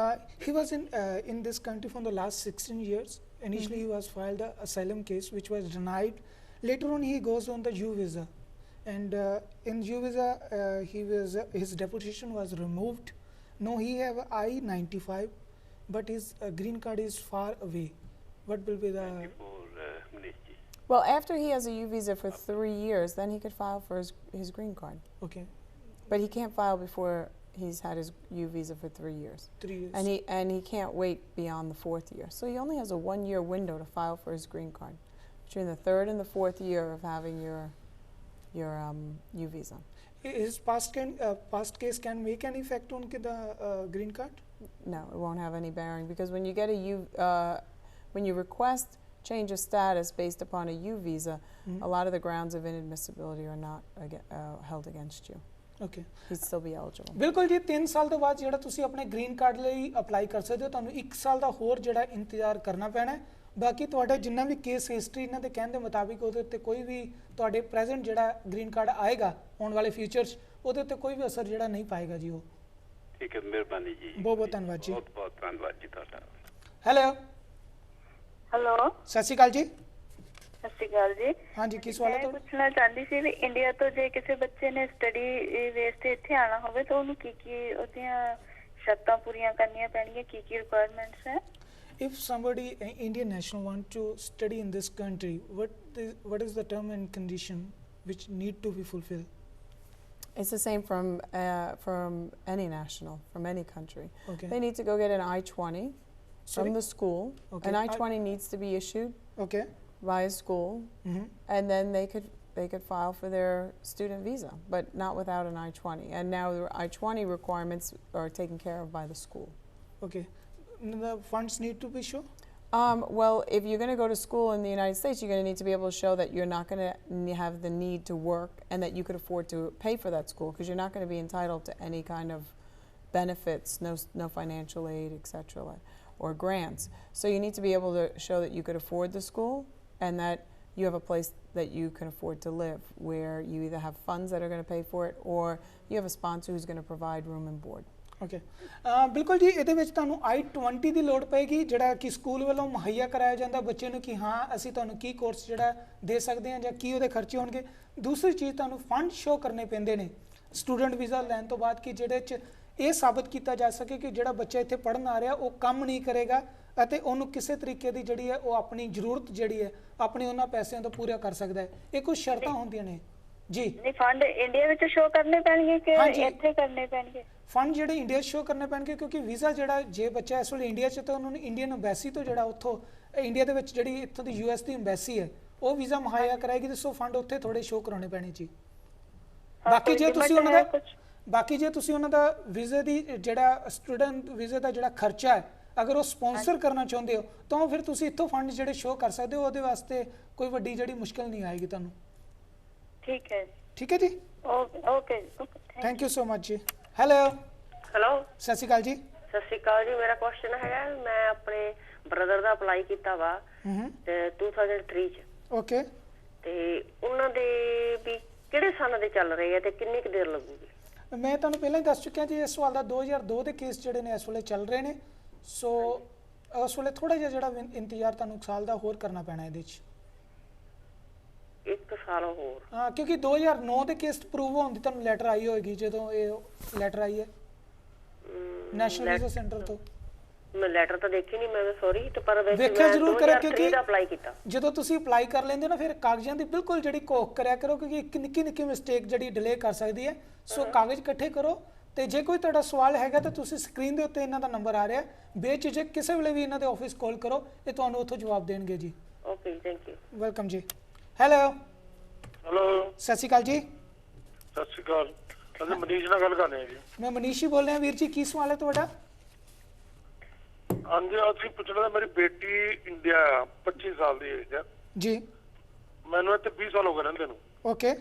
He was in this country for the last 16 years. Initially he was filed a asylum case which was denied. Later on he goes on the U visa, and in U visa his deportation was removed. No, he have I-95, but his green card is far away. What will be the? Well, after he has a U visa for 3 years, then he could file for his green card. Okay. But he can't file before he's had his U visa for 3 years. 3 years. And he can't wait beyond the 4th year. So he only has a 1-year window to file for his green card between the 3rd and the 4th year of having your U visa. His past case can make any effect on the green card? No, it won't have any bearing because when you get when you request change of status based upon a U visa, a lot of the grounds of inadmissibility are not held against you. Okay. He'd still be eligible. ਬਿਲਕੁਲ ਜੀ 3 ਸਾਲ ਤੋਂ ਬਾਅਦ ਜਿਹੜਾ ਤੁਸੀਂ ਆਪਣੇ green card ਲਈ apply ਕਰ ਸਕਦੇ ਹੋ ਤੁਹਾਨੂੰ 1 ਸਾਲ ਦਾ ਹੋਰ ਜਿਹੜਾ ਇੰਤਜ਼ਾਰ ਕਰਨਾ ਪੈਣਾ ਹੈ ਬਾਕੀ ਤੁਹਾਡਾ ਜਿੰਨਾ ਵੀ ਕੇਸ ਹਿਸਟਰੀ ਇਹਨਾਂ ਦੇ ਕਹਿਣ ਦੇ ਮੁਤਾਬਿਕ ਉਹਦੇ ਉੱਤੇ ਕੋਈ ਵੀ ਤੁਹਾਡੇ ਪ੍ਰੈਜ਼ੈਂਟ ਜਿਹੜਾ ਗ੍ਰੀਨ ਕਾਰਡ ਆਏਗਾ ਆਉਣ ਵਾਲੇ ਫਿਊਚਰ 'ਚ ਉਹਦੇ ਉੱਤੇ ਕੋਈ ਵੀ ਅਸਰ ਜਿਹੜਾ ਨਹੀਂ ਪਾਏਗਾ ਜੀ ਉਹ ਠੀਕ ਹੈ ਮਿਹਰਬਾਨੀ ਜੀ ਬਹੁਤ ਬਹੁਤ ਧੰਨਵਾਦ ਜੀ ਬਹੁਤ ਬਹੁਤ ਧੰਨਵਾਦ ਜੀ ਤੁਹਾਡਾ ਹੈਲੋ ਹੈਲੋ ਸਤਿ ਸ਼੍ਰੀ ਅਕਾਲ ਜੀ ਸਤਿ ਸ਼੍ਰੀ ਅਕਾਲ ਜੀ ਹਾਂਜੀ ਕੀ ਸਵਾਲ ਹੈ ਮੈਂ ਤੁਹਾਡਾ ਪੁੱਛਣਾ ਚਾਹੁੰਦੀ ਸੀ ਵੀ ਇੰਡੀਆ ਤੋਂ ਜੇ ਕਿਸੇ ਬੱਚੇ ਨੇ ਸਟੱਡੀ ਬੇਸ ਤੇ ਇੱਥੇ ਆਣਾ ਹੋਵੇ ਤਾਂ ਉਹਨੂੰ ਕੀ ਕੀ ਉਹਦੀਆਂ ਸ਼ਰਤਾਂ ਪੂਰੀਆਂ ਕਰਨੀਆਂ ਪੈਣਗੀਆਂ ਕੀ ਕੀ ਰਿਕੁਆਇਰਮੈਂਟਸ ਹੈ If somebody, an Indian national, want to study in this country, what is the term and condition which need to be fulfilled? It's the same from any national, from any country. Okay. They need to go get an I-20 Sorry? from the school. Okay. An I-20 needs to be issued Okay. via school, and then they could file for their student visa, but not without an I-20. And now the I-20 requirements are taken care of by the school. Okay. The funds need to be sure? Well, if you're going to go to school in the United States, you're going to need to be able to show that you're not going to have the need to work and that you could afford to pay for that school because you're not going to be entitled to any kind of benefits, no financial aid, etc., or grants. So you need to be able to show that you could afford the school and that you have a place that you can afford to live where you either have funds that are going to pay for it or you have a sponsor who's going to provide room and board. Okay ਬਿਲਕੁਲ ਜੀ ਇਹਦੇ ਵਿੱਚ ਤੁਹਾਨੂੰ I-20 ਦੀ ਲੋੜ ਪਏਗੀ ਜਿਹੜਾ ਕਿ school ਵੱਲੋਂ ਮੁਹੱਈਆ ਕਰਾਇਆ ਜਾਂਦਾ ਬੱਚੇ ਨੂੰ ਕਿ ਹਾਂ ਅਸੀਂ ਤੁਹਾਨੂੰ ਕੀ ਕੋਰਸ ਜਿਹੜਾ ਦੇ ਸਕਦੇ ਹਾਂ ਜਾਂ ਕੀ ਉਹਦੇ ਖਰਚੇ ਹੋਣਗੇ ਦੂਸਰੀ ਚੀਜ਼ ਤੁਹਾਨੂੰ ਫੰਡ ਸ਼ੋ ਕਰਨੇ ਪੈਂਦੇ ਨੇ ਸਟੂਡੈਂਟ ਵੀਜ਼ਾ ਲੈਣ ਤੋਂ ਬਾਅਦ ਕਿ ਜਿਹੜੇ 'ਚ ਇਹ ਸਾਬਤ ਕੀਤਾ ਜਾ ਸਕੇ ਕਿ ਜਿਹੜਾ ਬੱਚਾ ਇੱਥੇ ਪੜ੍ਹਨ ਆ ਰਿਹਾ ਉਹ ਕੰਮ ਨਹੀਂ ਕਰੇਗਾ ਅਤੇ ਉਹਨੂੰ ਕਿਸੇ ਤਰੀਕੇ ਦੀ ਜਿਹੜੀ ਹੈ ਉਹ ਆਪਣੀ ਜ਼ਰੂਰਤ ਜਿਹੜੀ ਹੈ ਆਪਣੇ ਉਹਨਾਂ ਪੈਸਿਆਂ ਤੋਂ ਪੂਰਾ ਕਰ ਸਕਦਾ ਹੈ ਇਹ ਕੁਝ ਸ਼ਰਤਾਂ ਹੁੰਦੀਆਂ ਨੇ ਜੀ ਨਹੀਂ ਫੰਡ ਇੰਡੀਆ ਵਿੱਚ ਸ਼ੋ ਕਰਨੇ ਪੈਣਗੇ ਕਿ ਇੱਥੇ ਕਰਨੇ ਪੈਣਗੇ ਫੰਡ ਜਿਹੜੇ ਇੰਡੀਆ ਸ਼ੋ ਕਰਨੇ ਪੈਣਗੇ ਕਿਉਂਕਿ ਵੀਜ਼ਾ ਜਿਹੜਾ ਜੇ ਬੱਚਾ ਇਸ ਵੇਲੇ ਇੰਡੀਆ 'ਚ ਤਾਂ ਉਹਨਾਂ ਨੂੰ ਇੰਡੀਅਨ ਐਮਬੈਸੀ ਤੋਂ ਜਿਹੜਾ ਉੱਥੋਂ ਇੰਡੀਆ ਦੇ ਵਿੱਚ ਜਿਹੜੀ ਇੱਥੋਂ ਦੀ US ਦੀ ਐਮਬੈਸੀ ਹੈ ਉਹ ਵੀਜ਼ਾ ਮੁਹੱਈਆ ਕਰਾਏਗੀ ਤੇ ਸੋ ਫੰਡ ਉੱਥੇ ਥੋੜੇ ਸ਼ੋ ਕਰਾਉਣੇ ਪੈਣੇ ਜੀ ਬਾਕੀ ਜੇ ਤੁਸੀਂ ਉਹਨਾਂ ਦਾ ਵੀਜ਼ੇ ਦੀ ਜਿਹੜਾ ਸਟੂਡੈਂਟ ਵੀਜ਼ੇ ਦਾ ਜਿਹੜਾ ਖਰਚਾ ਹੈ ਅਗਰ ਉਹ ਸਪਾਂਸਰ ਕਰਨਾ ਚਾਹੁੰਦੇ ਹੋ ਤਾਂ ਫਿਰ ਤੁਸੀਂ ਇੱਥੋਂ ਫੰਡ ਜਿਹੜੇ ਸ਼ੋ ਕਰ ਸਕਦੇ ਹੋ ਉਹਦੇ ਵਾਸਤੇ ਕੋਈ ਵੱਡੀ ਜਿਹੜੀ ਮੁਸ਼ਕਲ ਨਹੀਂ ਆਏਗੀ ਤੁਹਾਨੂੰ ਠੀਕ ਹੈ ਜੀ okay thank you so much ਜੀ ਹੈਲੋ ਸਤਿ ਸ਼੍ਰੀ ਅਕਾਲ ਜੀ ਸਤਿ ਸ਼੍ਰੀ ਅਕਾਲ ਜੀ ਮੇਰਾ ਕੁਐਸਚਨ ਹੈਗਾ ਮੈਂ ਆਪਣੇ ਬ੍ਰਦਰ ਦਾ ਅਪਲਾਈ ਕੀਤਾ ਵਾ ਤੇ 2003 ਚ ਓਕੇ ਤੇ ਉਹਨਾਂ ਦੇ ਵੀ ਕਿਹੜੇ ਸਾਲ ਦੇ ਚੱਲ ਰਹੇ ਆ ਤੇ ਕਿੰਨੀ ਕੁ ਦੇਰ ਲੱਗੂਗੀ ਮੈਂ ਤੁਹਾਨੂੰ ਪਹਿਲਾਂ ਹੀ ਦੱਸ ਚੁੱਕਿਆ ਜੀ ਇਸ ਸਵਾਲ ਦਾ 2002 ਦੇ ਕੇਸ ਜਿਹੜੇ ਨੇ ਇਸ ਵੇਲੇ ਚੱਲ ਰਹੇ ਨੇ ਸੋ ਉਸ ਵੇਲੇ ਥੋੜਾ ਜਿਹਾ ਜਿਹੜਾ ਇੰਤਜ਼ਾਰ ਤੁਹਾਨੂੰ ਸਾਲ ਦਾ ਹੋਰ ਕਰਨਾ ਪੈਣਾ ਇਹਦੇ 'ਚ 1 ਸਾਲ ਹੋਰ ਹਾਂ ਕਿਉਂਕਿ 2009 ਦੇ ਕੇਸ ਪ੍ਰੂਵ ਹੋਣ ਦੀ ਤੁਹਾਨੂੰ ਲੈਟਰ ਆਈ ਹੋਏਗੀ ਜਦੋਂ ਇਹ ਲੈਟਰ ਆਈ ਹੈ ਨੈਸ਼ਨਲ ਵੀਜ਼ਾ ਸੈਂਟਰ ਤੋਂ ਮੈਂ ਲੈਟਰ ਤਾਂ ਦੇਖੀ ਨਹੀਂ ਮੈਂ ਸੌਰੀ ਤੇ ਪਰ ਵੇਖਿਆ ਜ਼ਰੂਰ ਕਰਿਆ ਕਿਉਂਕਿ ਅਪਲਾਈ ਕੀਤਾ ਜਦੋਂ ਤੁਸੀਂ ਅਪਲਾਈ ਕਰ ਲੈਂਦੇ ਨਾ ਫਿਰ ਕਾਗਜ਼ਾਂ ਦੀ ਬਿਲਕੁਲ ਜਿਹੜੀ ਘੋਖ ਕਰਿਆ ਕਰੋ ਕਿਉਂਕਿ ਇੱਕ ਨਿੱਕੀ ਮਿਸਟੇਕ ਜਿਹੜੀ ਡਿਲੇ ਕਰ ਸਕਦੀ ਹੈ ਸੋ ਕਾਗਜ਼ ਇਕੱਠੇ ਕਰੋ ਤੇ ਜੇ ਕੋਈ ਤੁਹਾਡਾ ਸਵਾਲ ਹੈਗਾ ਤਾਂ ਤੁਸੀਂ ਸਕਰੀਨ ਦੇ ਉੱਤੇ ਇਹਨਾਂ ਦਾ ਨੰਬਰ ਆ ਰਿਹਾ ਬੇਝਿਜਕ ਕਿਸੇ ਵੇਲੇ ਵੀ ਇਹਨਾਂ ਦੇ ਆਫਿਸ ਕਾਲ ਕਰੋ ਇਹ ਤੁਹਾਨੂੰ ਉੱਥੋਂ ਜਵਾਬ ਦੇਣਗੇ ਜੀ ਓਕੇ ਥੈਂਕ ਯੂ ਵੈਲਕਮ ਜੀ ਹੈਲੋ ਸਤਿ ਸ਼੍ਰੀ ਅਕਾਲ ਜੀ ਸਤਿ ਸ਼੍ਰੀ ਅਕਾਲ ਅਸੀਂ ਮਨੀਸ਼ ਨਾਲ ਗੱਲ ਕਰ ਰਹੇ ਹਾਂ ਜੀ ਮੈਂ ਮਨੀਸ਼ ਹੀ ਬੋਲ ਰਿਹਾ ਵੀਰ ਜੀ ਕੀ ਸਵਾਲ ਹੈ ਤੁਹਾਡਾ ਹਾਂਜੀ ਅਸੀਂ ਪੁੱਛਣਾ ਮੇਰੀ ਬੇਟੀ ਇੰਡੀਆ 25 ਸਾਲ ਦੀ ਏਜ ਹੈ ਜੀ ਮੈਨੂੰ ਇੱਥੇ 20 ਸਾਲ ਹੋ ਗਏ ਰਹਿੰਦੇ ਨੂੰ ਓਕੇ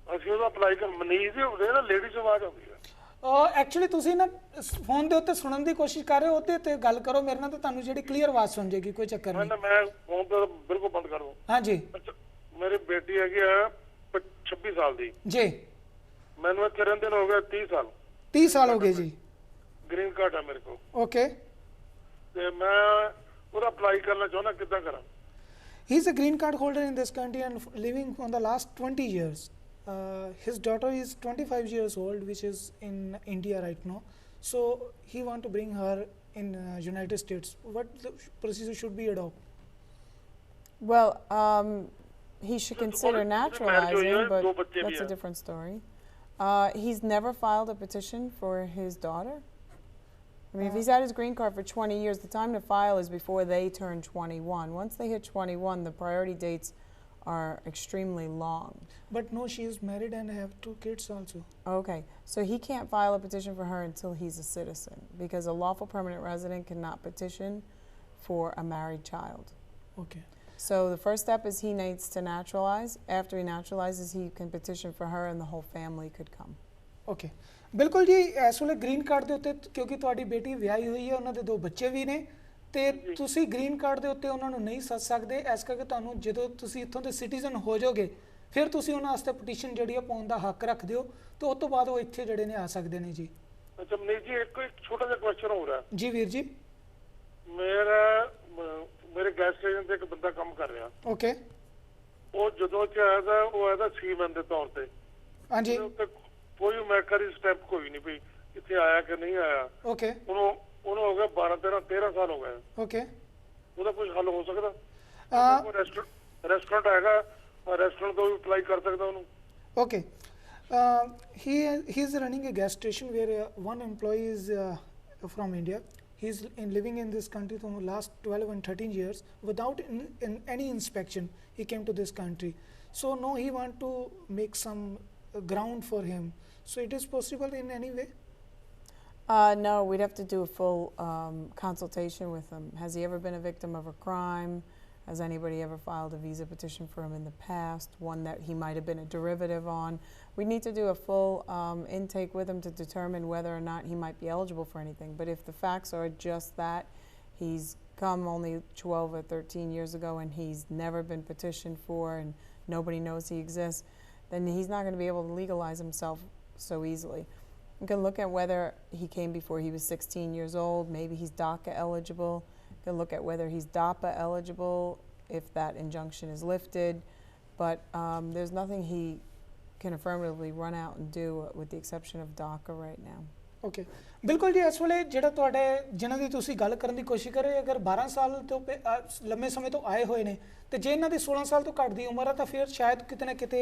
ਅਸੀਂ ਉਹਦਾ ਅਪਲਾਈ ਕਰ ਮਨੀਸ਼ ਦੇ ਹੁੰਦੇ ਨਾ ਲੇਡੀਜ਼ ਆਵਾਜ਼ ਆਉਂਦੀ ਹੈ ਐਕਚੁਅਲੀ ਤੁਸੀਂ ਨਾ ਫੋਨ ਦੇ ਉੱਤੇ ਸੁਣਨ ਦੀ ਕੋਸ਼ਿਸ਼ ਕਰ ਰਹੇ ਹੋ ਉਹਦੇ ਤੇ ਗੱਲ ਕਰੋ ਮੇਰੇ ਨਾਲ ਤਾਂ ਤੁਹਾਨੂੰ ਜਿਹੜੀ ਕਲੀਅਰ ਆਵਾਜ਼ ਸੁਣ ਜਾਏਗੀ ਕੋਈ ਚੱਕਰ ਨਹੀਂ ਮੈਂ ਫੋਨ ਤੇ ਬਿਲਕੁਲ ਬੰਦ ਕਰ ਦੂੰ ਹਾਂਜੀ ਮੇਰੀ ਬੇਟੀ ਹੈਗੀ ਆ 26 ਸਾਲ ਦੀ ਜੀ ਮੈਨੂੰ ਇੱਥੇ ਰਹਿੰਦੇ ਨੂੰ ਹੋ ਗਿਆ 30 ਸਾਲ ਹੋ ਗਏ ਜੀ ਗ੍ਰੀਨ ਕਾਰਡ ਹੈ ਮੇਰੇ ਕੋਲ ਓਕੇ ਤੇ ਮੈਂ ਉਹਦਾ ਅਪਲਾਈ ਕਰਨਾ ਚਾਹੁੰਦਾ ਕਿੱਦਾਂ ਕਰਾਂ he is a green card holder in this country and living for the last 20 years his daughter is 25 years old which is in India right now so he want to bring her in United States what the procedure should be adopted Well, he should consider naturalizing, but that's a different story. He's never filed a petition for his daughter. I mean, if he's had his green card for 20 years, the time to file is before they turn 21. Once they hit 21, the priority dates are extremely long. But no, she is married and have 2 kids also. Okay, so he can't file a petition for her until he's a citizen, because a lawful permanent resident cannot petition for a married child. Okay. So the first step is he needs to naturalize. After he naturalizes, he can petition for her and the whole family could come. Okay ਬਿਲਕੁਲ ਜੀ, ਇਸ ਵੇਲੇ green card ਦੇ ਉੱਤੇ ਕਿਉਂਕਿ ਤੁਹਾਡੀ ਬੇਟੀ ਵਿਆਹੀ ਹੋਈ ਹੈ, ਉਹਨਾਂ ਦੇ 2 ਬੱਚੇ ਵੀ ਨੇ, ਤੇ ਤੁਸੀਂ ਗ੍ਰੀਨ ਕਾਰਡ ਦੇ ਉੱਤੇ ਉਹਨਾਂ ਨੂੰ ਨਹੀਂ ਸੱਦ ਸਕਦੇ। ਇਸ ਕਰਕੇ ਤੁਹਾਨੂੰ ਜਦੋਂ ਤੁਸੀਂ ਇੱਥੋਂ ਦੇ ਸਿਟੀਜ਼ਨ ਹੋ ਜਾਓਗੇ ਫਿਰ ਤੁਸੀਂ ਉਹਨਾਂ ਵਾਸਤੇ ਪਟੀਸ਼ਨ ਜਿਹੜੀ ਆ ਪਾਉਣ ਦਾ ਹੱਕ ਰੱਖਦੇ ਹੋ, ਤੇ ਉਸ ਤੋਂ ਬਾਅਦ ਉਹ ਇੱਥੇ ਜਿਹੜੇ ਨੇ ਆ ਸਕਦੇ ਨੇ ਜੀ। ਅੱਛਾ ਮਨੀਸ਼ ਜੀ, ਇੱਕ ਛੋਟਾ ਜਿਹਾ ਕੁਐਸਚਨ ਹੋ ਰਿਹਾ ਜੀ ਵੀਰ ਜੀ। ਮੇਰੇ ਗੈਸ ਸਟੇਸ਼ਨ ਤੇ ਇੱਕ ਬੰਦਾ ਕੰਮ ਕਰ ਰਿਹਾ। ਓਕੇ। ਉਹ ਜਦੋਂ ਚ ਆਇਆ ਤਾਂ ਉਹ ਆਇਆ ਸੀਮੈਨ ਦੇ ਤੌਰ ਤੇ। ਹਾਂਜੀ। ਕੋਈ ਮੈਕਰੀ ਸਟੈਪ ਕੋਈ ਨਹੀਂ ਪਈ ਇੱਥੇ ਆਇਆ ਕਿ ਨਹੀਂ ਆਇਆ। ਓਕੇ। ਉਹਨੂੰ ਹੋ ਗਿਆ 13 ਸਾਲ ਹੋ ਗਏ। ਓਕੇ। ਉਹਦਾ ਕੁਝ ਹੱਲ ਹੋ ਸਕਦਾ? ਰੈਸਟੋਰੈਂਟ ਹੈਗਾ, ਰੈਸਟੋਰੈਂਟ ਤੋਂ ਵੀ ਅਪਲਾਈ ਕਰ ਸਕਦਾ ਉਹਨੂੰ? Okay. he is running a gas station where one employee is from India. He's living in this country for the last 12 and 13 years without any inspection. He came to this country, so no, he want to make some ground for him. So it is possible in any way? No, we'd have to do a full consultation with him. Has he ever been a victim of a crime? Has anybody ever filed a visa petition for him in the past, one that he might have been a derivative on? We need to do a full intake with him to determine whether or not he might be eligible for anything. But if the facts are just that he's come only 12 or 13 years ago and he's never been petitioned for and nobody knows he exists, then he's not going to be able to legalize himself so easily. You can look at whether he came before he was 16 years old. Maybe he's DACA eligible. You can look at whether he's DAPA eligible if that injunction is lifted. But there's nothing he can affirmatively run out and do with the exception of DACA right now. Okay ਬਿਲਕੁਲ ਜੀ। ਇਸ ਵੇਲੇ ਜਿਹੜਾ ਤੁਹਾਡੇ ਜਿਨ੍ਹਾਂ ਦੀ ਤੁਸੀਂ ਗੱਲ ਕਰਨ ਦੀ ਕੋਸ਼ਿਸ਼ ਕਰ ਰਹੇ, ਅਗਰ 12 ਸਾਲ ਤੋਂ ਲੰਮੇ ਸਮੇਂ ਤੋਂ ਆਏ ਹੋਏ ਨੇ, ਤੇ ਜੇ ਇਹਨਾਂ ਦੀ 16 ਸਾਲ ਤੋਂ ਘੱਟ ਦੀ ਉਮਰ ਹੈ ਤਾਂ ਫਿਰ ਸ਼ਾਇਦ ਕਿਤੇ ਨਾ ਕਿਤੇ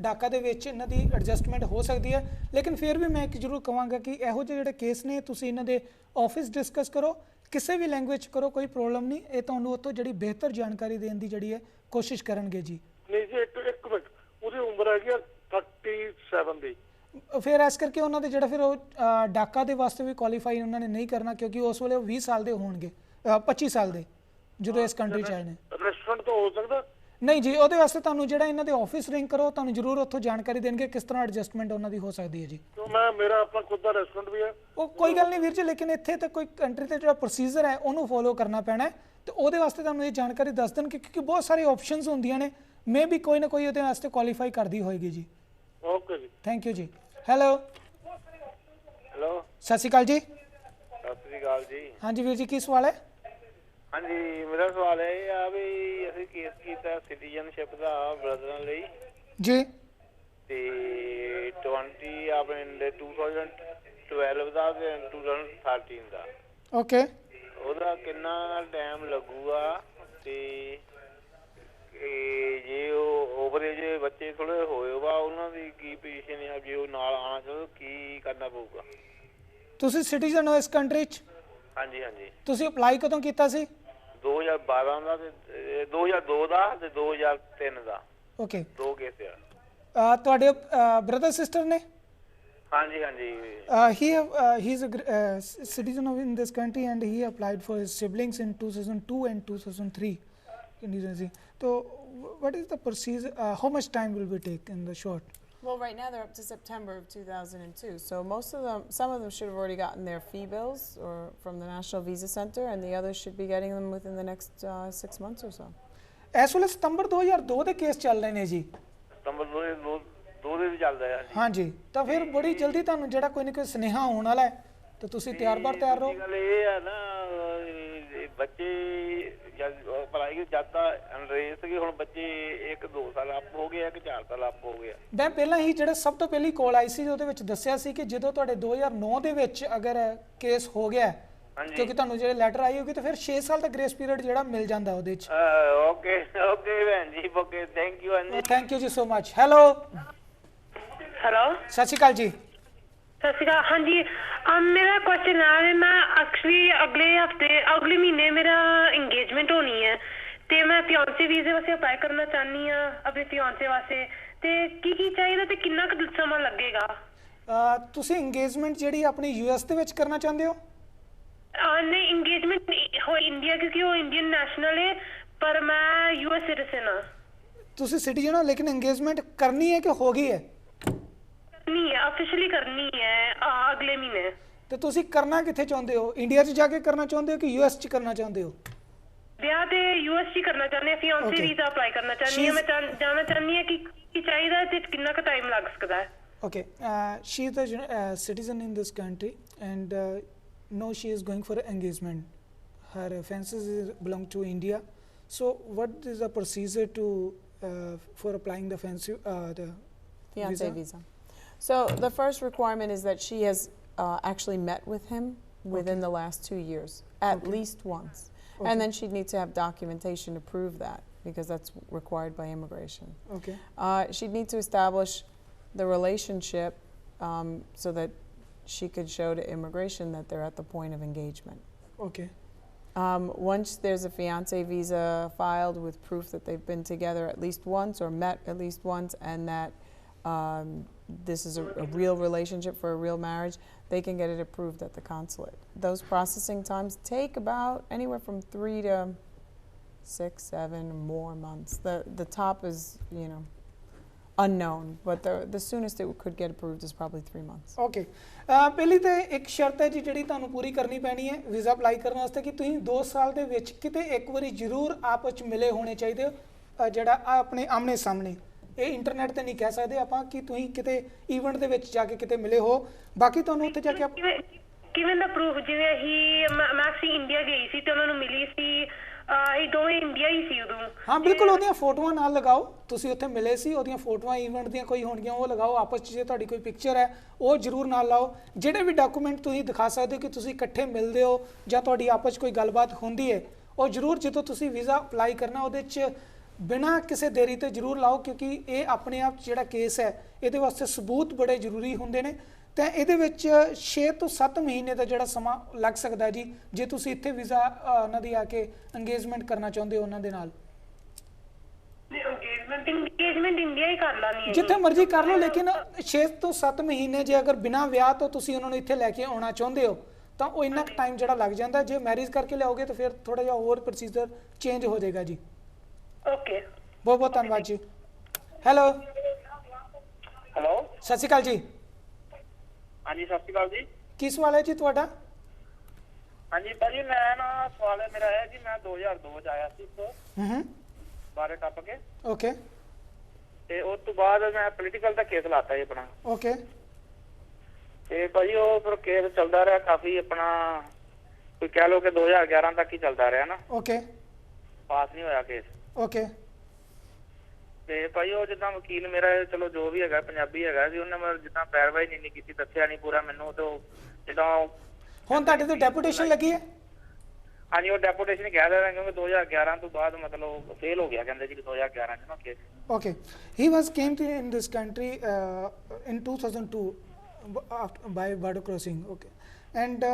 ਡਾਕਾ ਦੇ ਵਿੱਚ ਇਹਨਾਂ ਦੀ ਐਡਜਸਟਮੈਂਟ ਹੋ ਸਕਦੀ ਹੈ। ਲੇਕਿਨ ਫਿਰ ਵੀ ਮੈਂ ਇੱਕ ਜ਼ਰੂਰ ਕਹਾਂਗਾ ਕਿ ਇਹੋ ਜਿਹੇ ਜਿਹੜੇ ਕੇਸ ਨੇ ਤੁਸੀਂ ਇਹਨਾਂ ਦੇ ਆਫਿਸ ਡਿਸਕਸ ਕਰੋ, ਕਿਸੇ ਵੀ ਲੈਂਗੁਏਜ ਕਰੋ, ਕੋਈ ਪ੍ਰੋਬਲਮ ਨਹੀਂ। ਇਹ ਤੁਹਾਨੂੰ ਉੱਥੋਂ ਜਿਹੜੀ ਬਿਹਤਰ ਜਾਣਕਾਰੀ ਦੇਣ ਦੀ ਜਿਹੜੀ ਹੈ ਕੋਸ਼ਿਸ਼ ਕਰਨਗੇ ਜੀ। ਨਹੀਂ ਜੀ, ਇੱਕ ਮਿੰਟ, ਉਹਦੀ ਉਮਰ ਹੈਗੀ 37 ਦੀ। ਫਿਰ ਇਸ ਕਰਕੇ ਉਹਨਾਂ ਦੇ ਜਿਹੜਾ ਫਿਰ ਉਹ ਡਾਕਾ ਦੇ ਵਾਸਤੇ ਵੀ ਕੁਆਲੀਫਾਈ ਉਹਨਾਂ ਨੇ ਨਹੀਂ ਕਰਨਾ, ਕਿਉਂਕਿ ਉਸ ਵੇਲੇ ਉਹ 20 ਸਾਲ ਦੇ ਹੋਣਗੇ, 25 ਸਾਲ ਦੇ ਜਦੋਂ ਇਸ ਕੰਟਰੀ 'ਚ ਆਏ ਨੇ। ਰੈਸਟੋਰੈਂਟ ਤੋਂ ਹੋ ਸਕਦਾ? ਨਹੀਂ ਜੀ, ਉਹਦੇ ਵਾਸਤੇ ਤੁਹਾਨੂੰ ਜਿਹੜਾ ਇਹਨਾਂ ਦੇ ਆਫਿਸ ਰਿੰਗ ਕਰੋ, ਤੁਹਾਨੂੰ ਜ਼ਰੂਰ ਉੱਥੋਂ ਜਾਣਕਾਰੀ ਦੇਣਗੇ ਕਿਸ ਤਰ੍ਹਾਂ ਐਡਜਸਟਮੈਂਟ ਉਹਨਾਂ ਦੀ ਹੋ ਸਕਦੀ ਹੈ ਜੀ। ਮੇਰਾ ਆਪਣਾ ਖੁਦ ਦਾ ਰੈਸਟੋਰੈਂਟ ਵੀ ਹੈ। ਉਹ ਕੋਈ ਗੱਲ ਨਹੀਂ ਵੀਰ ਜੀ, ਲੇਕਿਨ ਇੱਥੇ ਤਾਂ ਕੋਈ ਕੰਟਰੀ ਤੇ ਜਿਹੜਾ ਪ੍ਰੋਸੀਜਰ ਹੈ ਉਹਨੂੰ ਫੋਲੋ ਕਰਨਾ ਪੈਣਾ, ਤੇ ਉਹਦੇ ਵਾਸਤੇ ਤੁਹਾਨੂੰ ਇਹ ਜਾਣਕਾਰੀ ਦੱਸ ਦੇਣ ਕਿਉਂਕਿ ਬਹੁਤ ਸਾਰੇ ਆਪਸ਼ਨਸ ਹੁੰਦੀਆਂ ਨੇ, ਮੇ ਵੀ ਕੋਈ ਨਾ ਕੋਈ ਉਹਦੇ ਵਾਸਤੇ ਕੁਆਲੀਫਾਈ ਕਰਦੀ ਹੋਏਗੀ ਜੀ। ਓਕੇ ਜੀ, ਥੈਂਕ ਯੂ ਜੀ। ਹੈਲੋ। ਹੈਲੋ, ਸਤਿ ਸ਼੍ਰੀ ਅਕਾਲ ਜੀ। ਸਤਿ ਸ੍ਰੀ ਅਕਾਲ ਜੀ। ਹਾਂਜੀ ਵੀਰ ਜੀ, ਕੀ ਸਵਾਲ ਹੈ? ਹਾਂਜੀ, ਮੇਰਾ ਸਵਾਲ ਇਹ ਆ ਵੀ ਅਸੀਂ ਕੇਸ ਕੀਤਾ ਸਿਟੀਜ਼ਨਸ਼ਿਪ ਦਾ ਬ੍ਰਦਰਾਂ ਲਈ ਜੀ, ਤੇ 20 ਆਪਣੇ 2012 ਦਾ ਤੇ 2013 ਦਾ। ਓਕੇ। ਉਹਦਾ ਕਿੰਨਾ ਟਾਈਮ ਲੱਗੂਗਾ, ਤੇ ਜੇ ਉਹ ਓਵਰੇਜ ਬੱਚੇ ਥੋੜੇ ਹੋਏ ਵਾ ਉਹਨਾਂ ਦੀ ਕੀ ਪੋਜੀਸ਼ਨ ਹੈ, ਜੇ ਉਹ ਨਾਲ ਆਉਣਾ ਚਾਹੋ ਕੀ ਕਰਨਾ ਪਊਗਾ? ਤੁਸੀਂ ਸਿਟੀਜ਼ਨ ਹੋ ਇਸ ਕੰਟਰੀ 'ਚ? ਹਾਂਜੀ ਹਾਂਜੀ। ਤੁਸੀਂ ਅਪਲਾਈ ਕਦੋਂ ਕੀਤਾ ਸੀ? 2012 ਦਾ ਤੇ 2002 ਦਾ ਤੇ 2003 ਦਾ। ਓਕੇ। 2 ਕੇਸ ਆ। ਤੁਹਾਡੇ ਬ੍ਰਦਰ ਸਿਸਟਰ ਨੇ? ਹਾਂਜੀ ਹਾਂਜੀ। he is a citizen of in this country and he applied for his siblings in 2002 and 2003 in New so what is the procedure, how much time will we take in the short? Well, right now they're up to September of 2002, so some of them should have already gotten their fee bills or from the National Visa Center, and the others should be getting them within the next 6 months or so. ਇਸ ਵੇਲੇ ਸਤੰਬਰ 2002 ਦੇ case ਚੱਲ ਰਹੇ ਨੇ ਜੀ। ਸਤੰਬਰ 2002 ਦੇ ਵੀ ਚੱਲਦਾ ਹੈ। ਹਾਂਜੀ, ਤਾਂ ਫਿਰ ਬੜੀ ਜਲਦੀ ਤੁਹਾਨੂੰ ਜਿਹੜਾ ਕੋਈ ਨਾ ਕੋਈ ਸੁਨੇਹਾ ਆਉਣ ਵਾਲਾ ਹੈ, ਤਾਂ ਤੁਸੀਂ ਤਿਆਰ ਰਹੋ। ਗੱਲ ਇਹ ਆ ਨਾ, ਬੱਚੇ ਪੜ੍ਹਾਈ ਜ਼ਿਆਦਾ ਅੰਗਰੇਜ਼ ਸੀਗੇ, ਹੁਣ ਬੱਚੇ 1-2 ਸਾਲ ਅਪ ਹੋ ਗਏ, 4 ਸਾਲ ਅਪ ਹੋ ਗਿਆ। ਮੈਂ ਪਹਿਲਾਂ ਹੀ ਜਿਹੜਾ ਸਭ ਤੋਂ ਪਹਿਲੀ ਕਾਲ ਆਈ ਸੀ ਉਹਦੇ ਵਿੱਚ ਦੱਸਿਆ ਸੀ ਕਿ ਜਦੋਂ ਤੁਹਾਡੇ 2009 ਦੇ ਵਿੱਚ ਅਗਰ ਕੇਸ ਹੋ ਗਿਆ, ਕਿਉਂਕਿ ਤੁਹਾਨੂੰ ਜਿਹੜੇ ਲੈਟਰ ਆਈ ਹੋਗੀ, ਤਾਂ ਫਿਰ 6 ਸਾਲ ਦਾ ਗ੍ਰੇਸ ਪੀਰੀਅਡ ਜਿਹੜਾ ਮਿਲ ਜਾਂਦਾ ਉਹਦੇ ਵਿੱਚ। ਓਕੇ ਓਕੇ ਭੈਣ ਜੀ, okay, thank you. Thank you ਜੀ ਸੋ ਮਚ। ਹੈਲੋ। ਹੈਲੋ ਸਤਿ ਸ਼੍ਰੀ ਅਕਾਲ ਜੀ। ਸਤਿ ਸ਼੍ਰੀ ਅਕਾਲ। ਹਾਂਜੀ ਮੇਰਾ ਕੁਐਸਚਨ ਹੈ ਮੈਂ ਐਕਚੁਅਲੀ ਅਗਲੇ ਮਹੀਨੇ ਮੇਰਾ ਇੰਗੇਜਮੈਂਟ ਹੋਣੀ ਹੈ ਤੇ ਮੈਂ ਫਿਆਂਸੇ ਵੀਜ਼ੇ ਵਾਸਤੇ ਅਪਲਾਈ ਕਰਨਾ ਚਾਹਨੀ ਆ ਆਪਣੇ ਫਿਆਂਸੇ ਵਾਸਤੇ ਤੇ ਕੀ ਚਾਹੀਦਾ ਤੇ ਕਿੰਨਾ ਕੁ ਸਮਾਂ ਲੱਗੇਗਾ? ਤੁਸੀਂ ਇੰਗੇਜਮੈਂਟ ਜਿਹੜੀ ਆਪਣੀ ਯੂਐਸ ਦੇ ਵਿੱਚ ਕਰਨਾ ਚਾਹੁੰਦੇ ਹੋ? ਨਹੀਂ ਇੰਗੇਜਮੈਂਟ ਹੋ ਇੰਡੀਆ ਕਿਉਂਕਿ ਉਹ ਇੰਡੀਅਨ ਨੈਸ਼ਨਲ ਹੈ ਪਰ ਮੈਂ ਯੂਐਸ ਸਿਟੀਜ਼ਨ ਆ। ਤੁਸੀਂ ਸਿਟੀਜ਼ਨ ਹੋ ਲੇਕਿਨ ਇੰਗੇਜਮੈਂਟ ਕਰਨੀ ਹੈ ਕਿ ਹੋ ਗਈ ਹੈ? ਕਰਨੀ ਹੈ ਆਫੀਸ਼ੀਅਲੀ ਕਰਨੀ ਹੈ ਅਗਲੇ ਮਹੀਨੇ। ਤੇ ਤੁਸੀਂ ਕਰਨਾ ਕਿੱਥੇ ਚਾਹੁੰਦੇ ਹੋ? ਇੰਡੀਆ 'ਚ ਜਾ ਕੇ ਕਰਨਾ ਚਾਹੁੰਦੇ ਹੋ ਕਿ ਯੂਐਸ 'ਚ ਕਰਨਾ ਚਾਹੁੰਦੇ ਹੋ? ਵਿਆਹ ਤੇ ਯੂਐਸ 'ਚ ਕਰਨਾ ਚਾਹੁੰਦੇ ਆ ਫਿਆਂਸੇ ਵੀਜ਼ਾ ਅਪਲਾਈ ਕਰਨਾ ਚਾਹੁੰਦੀ ਹਾਂ ਮੈਂ ਜਾਣਨਾ ਚਾਹੁੰਦੀ ਹਾਂ ਕਿ ਕੀ ਚਾਹੀਦਾ ਤੇ ਕਿੰਨਾ ਕੁ ਟਾਈਮ ਲੱਗ ਸਕਦਾ ਹੈ? Okay, she is a citizen in this country and no, she is going for engagement. Her offences belong to India. So, what is the procedure to for applying the the Fiancé visa. So the first requirement is that she has actually met with him within the last 2 years, at least once. And then she'd need to have documentation to prove that because that's required by immigration. Okay. She'd need to establish the relationship so that she could show to immigration that they're at the point of engagement. Okay. Once there's a fiancé visa filed with proof that they've been together at least once or met at least once and that this is a real relationship for a real marriage, they can get it approved at the consulate. Those processing times take about anywhere from 3 to 6, 7 or more months. The top is, you know, unknown, but the soonest it could get approved is probably 3 months. Okay. ਪਹਿਲੀ ਤੇ ਇੱਕ ਸ਼ਰਤ ਹੈ ਜੀ ਜਿਹੜੀ ਤੁਹਾਨੂੰ ਪੂਰੀ ਕਰਨੀ ਪੈਣੀ ਹੈ ਵੀਜ਼ਾ ਅਪਲਾਈ ਕਰਨ ਵਾਸਤੇ ਕਿ ਤੁਸੀਂ 2 ਸਾਲ ਦੇ ਵਿੱਚ ਕਿਤੇ ਇੱਕ ਵਾਰੀ ਜ਼ਰੂਰ ਆਪਸ ਵਿੱਚ ਮਿਲੇ ਹੋਣੇ ਚਾਹੀਦੇ ਹੋ ਜਿਹੜਾ ਆਪਣੇ ਆਮਣੇ ਸਾਹਮਣੇ। ਇਹ ਇੰਟਰਨੈਟ ਤੇ ਨਹੀਂ ਕਹਿ ਸਕਦੇ ਆਪਾਂ ਕਿ ਤੁਸੀਂ ਕਿਤੇ ਇਵੈਂਟ ਦੇ ਵਿੱਚ ਜਾ ਕੇ ਕਿਤੇ ਮਿਲੇ ਹੋ। ਬਾਕੀ ਤੁਹਾਨੂੰ ਉੱਥੇ ਜਾ ਕੇ ਕਿਵੇਂ ਦਾ ਪ੍ਰੂਫ? ਜਿਵੇਂ ਮੈਂ ਇੰਡੀਆ ਗਈ ਸੀ ਤੇ ਉਹਨਾਂ ਨੂੰ ਮਿਲੀ ਸੀ ਇਹ ਦੋਵੇਂ ਇੰਡੀਆ ਹੀ ਸੀ ਉਦੋਂ। ਹਾਂ ਬਿਲਕੁਲ ਉਹਦੀਆਂ ਫੋਟੋਆਂ ਨਾਲ ਲਗਾਓ। ਤੁਸੀਂ ਉੱਥੇ ਮਿਲੇ ਸੀ ਉਹਦੀਆਂ ਫੋਟੋਆਂ ਇਵੈਂਟ ਦੀਆਂ ਕੋਈ ਹੋਣਗੀਆਂ ਉਹ ਲਗਾਓ ਆਪਸ 'ਚ। ਜੇ ਤੁਹਾਡੀ ਕੋਈ ਪਿਕਚਰ ਹੈ ਉਹ ਜ਼ਰੂਰ ਨਾਲ ਲਾਓ। ਜਿਹੜੇ ਵੀ ਡਾਕੂਮੈਂਟ ਤੁਸੀਂ ਦਿਖਾ ਸਕਦੇ ਹੋ ਕਿ ਤੁਸੀਂ ਇਕੱਠੇ ਮਿਲਦੇ ਹੋ ਜਾਂ ਤੁਹਾਡੀ ਆਪਸ 'ਚ ਕੋਈ ਗੱਲਬਾਤ ਹੁੰਦੀ ਹੈ ਉਹ ਜ਼ਰੂਰ ਜਦੋਂ ਤੁਸੀਂ ਵੀਜ਼ਾ ਅਪਲਾਈ ਕਰਨਾ ਉਹਦੇ 'ਚ ਬਿਨਾਂ ਕਿਸੇ ਦੇਰੀ ਤੇ ਜ਼ਰੂਰ ਲਾਓ ਕਿਉਂਕਿ ਇਹ ਆਪਣੇ ਆਪ ਜਿਹੜਾ ਕੇਸ ਹੈ ਇਹਦੇ ਵਾਸਤੇ ਸਬੂਤ ਬੜੇ ਜ਼ਰੂਰੀ ਹੁੰਦੇ ਨੇ ਤੇ ਇਹਦੇ ਵਿੱਚ 6 ਤੋਂ 7 ਮਹੀਨੇ ਦਾ ਜਿਹੜਾ ਸਮਾਂ ਲੱਗ ਸਕਦਾ ਜੀ ਜੇ ਤੁਸੀਂ ਇੱਥੇ ਵੀਜ਼ਾ ਉਹਨਾਂ ਦੀ ਆ ਕੇ ਇੰਗੇਜਮੈਂਟ ਕਰਨਾ ਚਾਹੁੰਦੇ ਹੋ ਉਹਨਾਂ ਦੇ ਨਾਲ। ਇੰਗੇਜਮੈਂਟ ਇੰਡੀਆ ਹੀ ਕਰ ਲਾਣੀ ਹੈ ਜਿੱਥੇ ਮਰਜ਼ੀ ਕਰ ਲਓ ਲੇਕਿਨ 6 ਤੋਂ 7 ਮਹੀਨੇ ਜੇ ਅਗਰ ਬਿਨਾਂ ਵਿਆਹ ਤੋਂ ਤੁਸੀਂ ਉਹਨਾਂ ਨੂੰ ਇੱਥੇ ਲੈ ਕੇ ਆਉਣਾ ਚਾਹੁੰਦੇ ਹੋ ਤਾਂ ਉਹ ਇੰਨਾ ਟਾਈਮ ਜਿਹੜਾ ਲੱਗ ਜਾਂਦਾ। ਜੇ ਮੈਰਿਜ ਕਰਕੇ ਲਿਆਓਗੇ ਤਾਂ ਫਿਰ ਥੋੜਾ ਜਿਹਾ ਹੋਰ ਪ੍ਰੋਸੀਜਰ ਚੇਂਜ ਹੋ ਜਾਏਗਾ ਜੀ। ਓਕੇ ਬਹੁਤ ਬਹੁਤ ਧੰਨਵਾਦ ਜੀ। ਹੈਲੋ ਸਤਿ ਸ਼੍ਰੀ ਅਕਾਲ ਜੀ। ਹਾਂਜੀ ਸਤਿ ਸ਼੍ਰੀ ਅਕਾਲ ਜੀ। ਕੀ ਸਵਾਲ ਹੈ ਜੀ ਤੁਹਾਡਾ? ਹਾਂਜੀ ਭਾਜੀ ਮੈਂ ਨਾ ਸਵਾਲ ਹੈ ਮੇਰਾ ਹੈ ਜੀ ਮੈਂ 2002 ਚ ਆਇਆ ਸੀ ਇੱਥੋਂ ਬਾਰੇ ਟੱਪ ਕੇ। ਓਕੇ। ਤੇ ਉਸ ਤੋਂ ਬਾਅਦ ਮੈਂ ਪੋਲੀਟੀਕਲ ਦਾ ਕੇਸ ਲਾਤਾ ਜੀ ਆਪਣਾ। ਓਕੇ। ਤੇ ਭਾਜੀ ਉਹ ਫਿਰ ਕੇਸ ਚੱਲਦਾ ਰਿਹਾ ਕਾਫੀ ਆਪਣਾ ਕੋਈ ਕਹਿ ਲਓ ਕਿ 2011 ਤੱਕ ਹੀ ਚੱਲਦਾ ਰਿਹਾ ਨਾ। ਓਕੇ। ਪਾਸ ਨਹੀਂ ਹੋਇਆ ਕੇਸ। ਓਕੇ। ਤੇ ਭਾਈ ਉਹ ਜਿੱਦਾਂ ਵਕੀਲ ਮੇਰਾ ਚਲੋ ਜੋ ਵੀ ਹੈਗਾ ਪੰਜਾਬੀ ਹੈਗਾ ਸੀ ਉਹਨੇ ਮਤਲਬ ਜਿੱਦਾਂ ਪੈਰਵਾਈ ਨਹੀਂ ਕੀਤੀ ਦੱਸਿਆ ਨਹੀਂ ਪੂਰਾ ਮੈਨੂੰ ਤੇ ਜਿੱਦਾਂ ਹੁਣ ਤੁਹਾਡੇ ਤੇ ਡੈਪੂਟੇਸ਼ਨ ਲੱਗੀ ਹੈ? ਹਾਂਜੀ ਉਹ ਡੈਪੂਟੇਸ਼ਨ ਕਹਿ ਰਹੇ ਕਿਉਂਕਿ 2011 ਤੋਂ ਬਾਅਦ ਮਤਲਬ ਫੇਲ ਹੋ ਗਿਆ ਕਹਿੰਦੇ ਜੀ 2011 ਚ ਨਾ case. Okay, he was came to in this country in 2002 by border crossing. Okay, and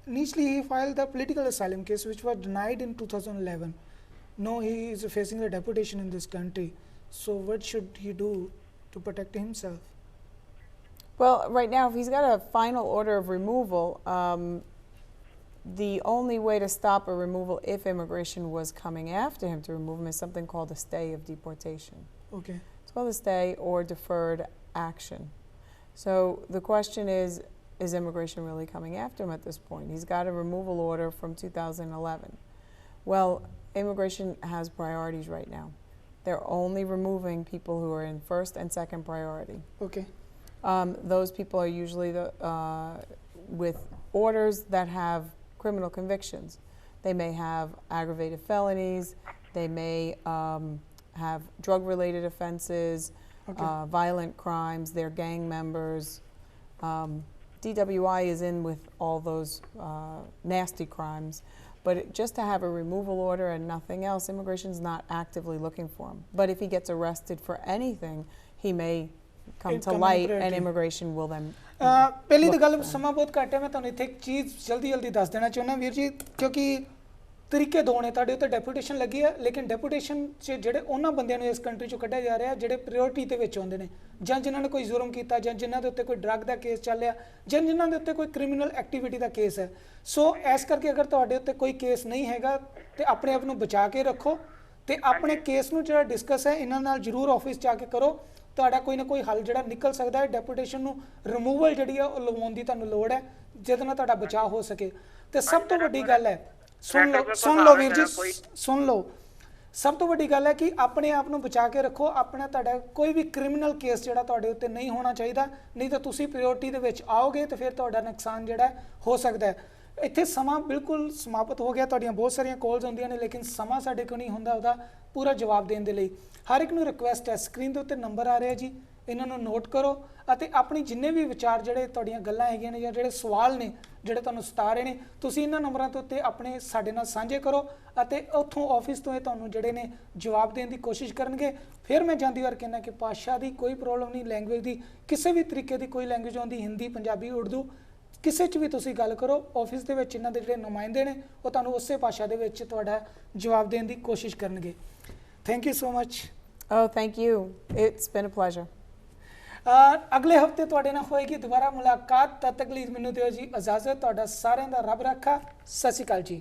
initially he filed the political asylum case which was denied in 2011. No, he is facing a deportation in this country. So what should he do to protect himself? Well, right now, if he's got a final order of removal, the only way to stop a removal if immigration was coming after him to remove him is something called a stay of deportation. Okay. It's called a stay or deferred action. So the question is immigration really coming after him at this point? He's got a removal order from 2011. Well, immigration has priorities right now. They're only removing people who are in first and second priority. Okay. Those people are usually with orders that have criminal convictions. They may have aggravated felonies. They may have drug-related offenses, violent crimes. They're gang members. DWI is in with all those nasty crimes. But just to have a removal order and nothing else, immigration's not actively looking for him. But if he gets arrested for anything, he may come to Come light, and priority. immigration will then. ਪਹਿਲੀ ਤਾਂ ਗੱਲ ਸਮਾਂ ਬਹੁਤ ਘੱਟ ਹੈ, ਮੈਂ ਤੁਹਾਨੂੰ ਇੱਥੇ ਇੱਕ ਚੀਜ਼ ਜਲਦੀ ਦੱਸ ਦੇਣਾ ਚਾਹੁੰਦਾ ਵੀਰ ਜੀ, ਕਿਉਂਕਿ ਤਰੀਕੇ ਦੋ ਨੇ ਤੁਹਾਡੇ ਉੱਤੇ ਡੈਪੂਟੇਸ਼ਨ ਲੱਗੀ ਹੈ, ਲੇਕਿਨ ਡੈਪੂਟੇਸ਼ਨ 'ਚ ਜਿਹੜੇ ਉਹਨਾਂ ਬੰਦਿਆਂ ਨੂੰ ਇਸ ਕੰਟਰੀ 'ਚੋਂ ਕੱਢਿਆ ਜਾ ਰਿਹਾ ਜਿਹੜੇ ਪ੍ਰਾਇੋਰਟੀ ਦੇ ਵਿੱਚ ਆਉਂਦੇ ਨੇ, ਜਾਂ ਜਿਨ੍ਹਾਂ ਨੇ ਕੋਈ ਜ਼ੁਲਮ ਕੀਤਾ, ਜਾਂ ਜਿਨ੍ਹਾਂ ਦੇ ਉੱਤੇ ਕੋਈ ਡਰੱਗ ਦਾ ਕੇਸ ਚੱਲਿਆ, ਜਾਂ ਜਿਨ੍ਹਾਂ ਦੇ ਉੱਤੇ ਕੋਈ ਕ੍ਰਿਮੀਨਲ ਐਕਟੀਵਿਟੀ ਦਾ ਕੇਸ ਹੈ। ਸੋ ਇਸ ਕਰਕੇ ਅਗਰ ਤੁਹਾਡੇ ਉੱਤੇ ਕੋਈ ਕੇਸ ਨਹੀਂ ਹੈਗਾ ਤੇ ਆਪਣੇ ਆਪ ਨੂੰ ਬਚਾ ਕੇ ਰੱਖੋ ਤੇ ਆਪਣੇ ਕੇਸ ਨੂੰ ਜਿਹੜਾ ਡਿਸਕਸ ਹੈ ਇਹਨਾਂ ਨਾਲ ਜ਼ਰੂਰ ਆਫਿਸ 'ਚ ਆ ਕੇ ਕਰੋ, ਤੁਹਾਡਾ ਕੋਈ ਨਾ ਕੋਈ ਹੱਲ ਜਿਹੜਾ ਨਿਕਲ ਸਕਦਾ ਹੈ। ਡੈਪੂਟੇਸ਼ਨ ਨੂੰ ਰਿਮੂਵਲ ਜਿਹੜੀ ਆ ਉਹ ਲਵਾਉਣ ਦੀ ਤੁਹਾਨੂੰ ਲੋੜ ਹੈ, ਜਿਹਦੇ ਨਾਲ ਤੁਹਾਡਾ ਬਚਾਅ ਹੋ ਸਕੇ। ਤੇ ਸਭ ਤੋਂ ਵੱਡੀ ਗੱਲ ਹੈ, ਸੁਣ ਲਓ ਵੀਰ ਜੀ, ਸੁਣ ਲਓ, ਸਭ ਤੋਂ ਵੱਡੀ ਗੱਲ ਹੈ ਕਿ ਆਪਣੇ ਆਪ ਨੂੰ ਬਚਾ ਕੇ ਰੱਖੋ, ਆਪਣਾ ਤੁਹਾਡਾ ਕੋਈ ਵੀ ਕ੍ਰਿਮੀਨਲ ਕੇਸ ਜਿਹੜਾ ਤੁਹਾਡੇ ਉੱਤੇ ਨਹੀਂ ਹੋਣਾ ਚਾਹੀਦਾ, ਨਹੀਂ ਤਾਂ ਤੁਸੀਂ ਪ੍ਰਾਇੋਰਟੀ ਦੇ ਵਿੱਚ ਆਓਗੇ ਤੇ ਫਿਰ ਤੁਹਾਡਾ ਨੁਕਸਾਨ ਜਿਹੜਾ ਹੋ ਸਕਦਾ ਹੈ। ਇੱਥੇ ਸਮਾਂ ਬਿਲਕੁਲ ਸਮਾਪਤ ਹੋ ਗਿਆ, ਤੁਹਾਡੀਆਂ ਬਹੁਤ ਸਾਰੀਆਂ ਕਾਲਸ ਹੁੰਦੀਆਂ ਨੇ, ਲੇਕਿਨ ਸਮਾਂ ਸਾਡੇ ਕੋਲ ਨਹੀਂ ਹੁੰਦਾ ਉਹਦਾ ਪੂਰਾ ਜਵਾਬ ਦੇਣ ਦੇ ਲਈ। ਹਰ ਇੱਕ ਨੂੰ ਰਿਕੁਐਸਟ ਹੈ, ਸਕਰੀਨ ਦੇ ਉੱਤੇ ਨੰਬਰ ਆ ਰਿਹਾ ਜੀ, ਇਹਨਾਂ ਨੂੰ ਨੋਟ ਕਰੋ ਅਤੇ ਆਪਣੀ ਜਿੰਨੇ ਵੀ ਵਿਚਾਰ ਜਿਹੜੇ ਤੁਹਾਡੀਆਂ ਗੱਲਾਂ ਹੈਗੀਆਂ ਨੇ ਜਾਂ ਜਿਹੜੇ ਸਵਾਲ ਨੇ ਜਿਹੜੇ ਤੁਹਾਨੂੰ ਸਤਾ ਰਹੇ ਨੇ, ਤੁਸੀਂ ਇਹਨਾਂ ਨੰਬਰਾਂ ਦੇ ਉੱਤੇ ਆਪਣੇ ਸਾਡੇ ਨਾਲ ਸਾਂਝੇ ਕਰੋ ਅਤੇ ਉੱਥੋਂ ਆਫਿਸ ਤੋਂ ਇਹ ਤੁਹਾਨੂੰ ਜਿਹੜੇ ਨੇ ਜਵਾਬ ਦੇਣ ਦੀ ਕੋਸ਼ਿਸ਼ ਕਰਨਗੇ। ਫਿਰ ਮੈਂ ਜਾਂਦੀ ਵਾਰ ਕਹਿੰਦਾ ਕਿ ਭਾਸ਼ਾ ਦੀ ਕੋਈ ਪ੍ਰੋਬਲਮ ਨਹੀਂ, ਲੈਂਗੁਏਜ ਦੀ ਕਿਸੇ ਵੀ ਤਰੀਕੇ ਦੀ ਕੋਈ ਲੈਂਗੁਏਜ ਆਉਂਦੀ, ਹਿੰਦੀ, ਪੰਜਾਬੀ, ਉਰਦੂ, ਕਿਸੇ 'ਚ ਵੀ ਤੁਸੀਂ ਗੱਲ ਕਰੋ, ਆਫਿਸ ਦੇ ਵਿੱਚ ਇਹਨਾਂ ਦੇ ਜਿਹੜੇ ਨੁਮਾਇੰਦੇ ਨੇ ਉਹ ਤੁਹਾਨੂੰ ਉਸੇ ਭਾਸ਼ਾ ਦੇ ਵਿੱਚ ਤੁਹਾਡਾ ਜਵਾਬ ਦੇਣ ਦੀ ਕੋਸ਼ਿਸ਼ ਕਰਨਗੇ। Thank you so much. Oh, thank you. It's been a pleasure. ਅਗਲੇ ਹਫਤੇ ਤੁਹਾਡੇ ਨਾਲ ਹੋਏਗੀ ਦੁਬਾਰਾ ਮੁਲਾਕਾਤ, ਤਦ ਤੱਕ ਲਈ ਮੈਨੂੰ ਦਿਓ ਜੀ ਇਜਾਜ਼ਤ। ਤੁਹਾਡਾ ਸਾਰਿਆਂ ਦਾ ਰੱਬ ਰਾਖਾ। ਸਤਿ ਸ਼੍ਰੀ ਅਕਾਲ ਜੀ।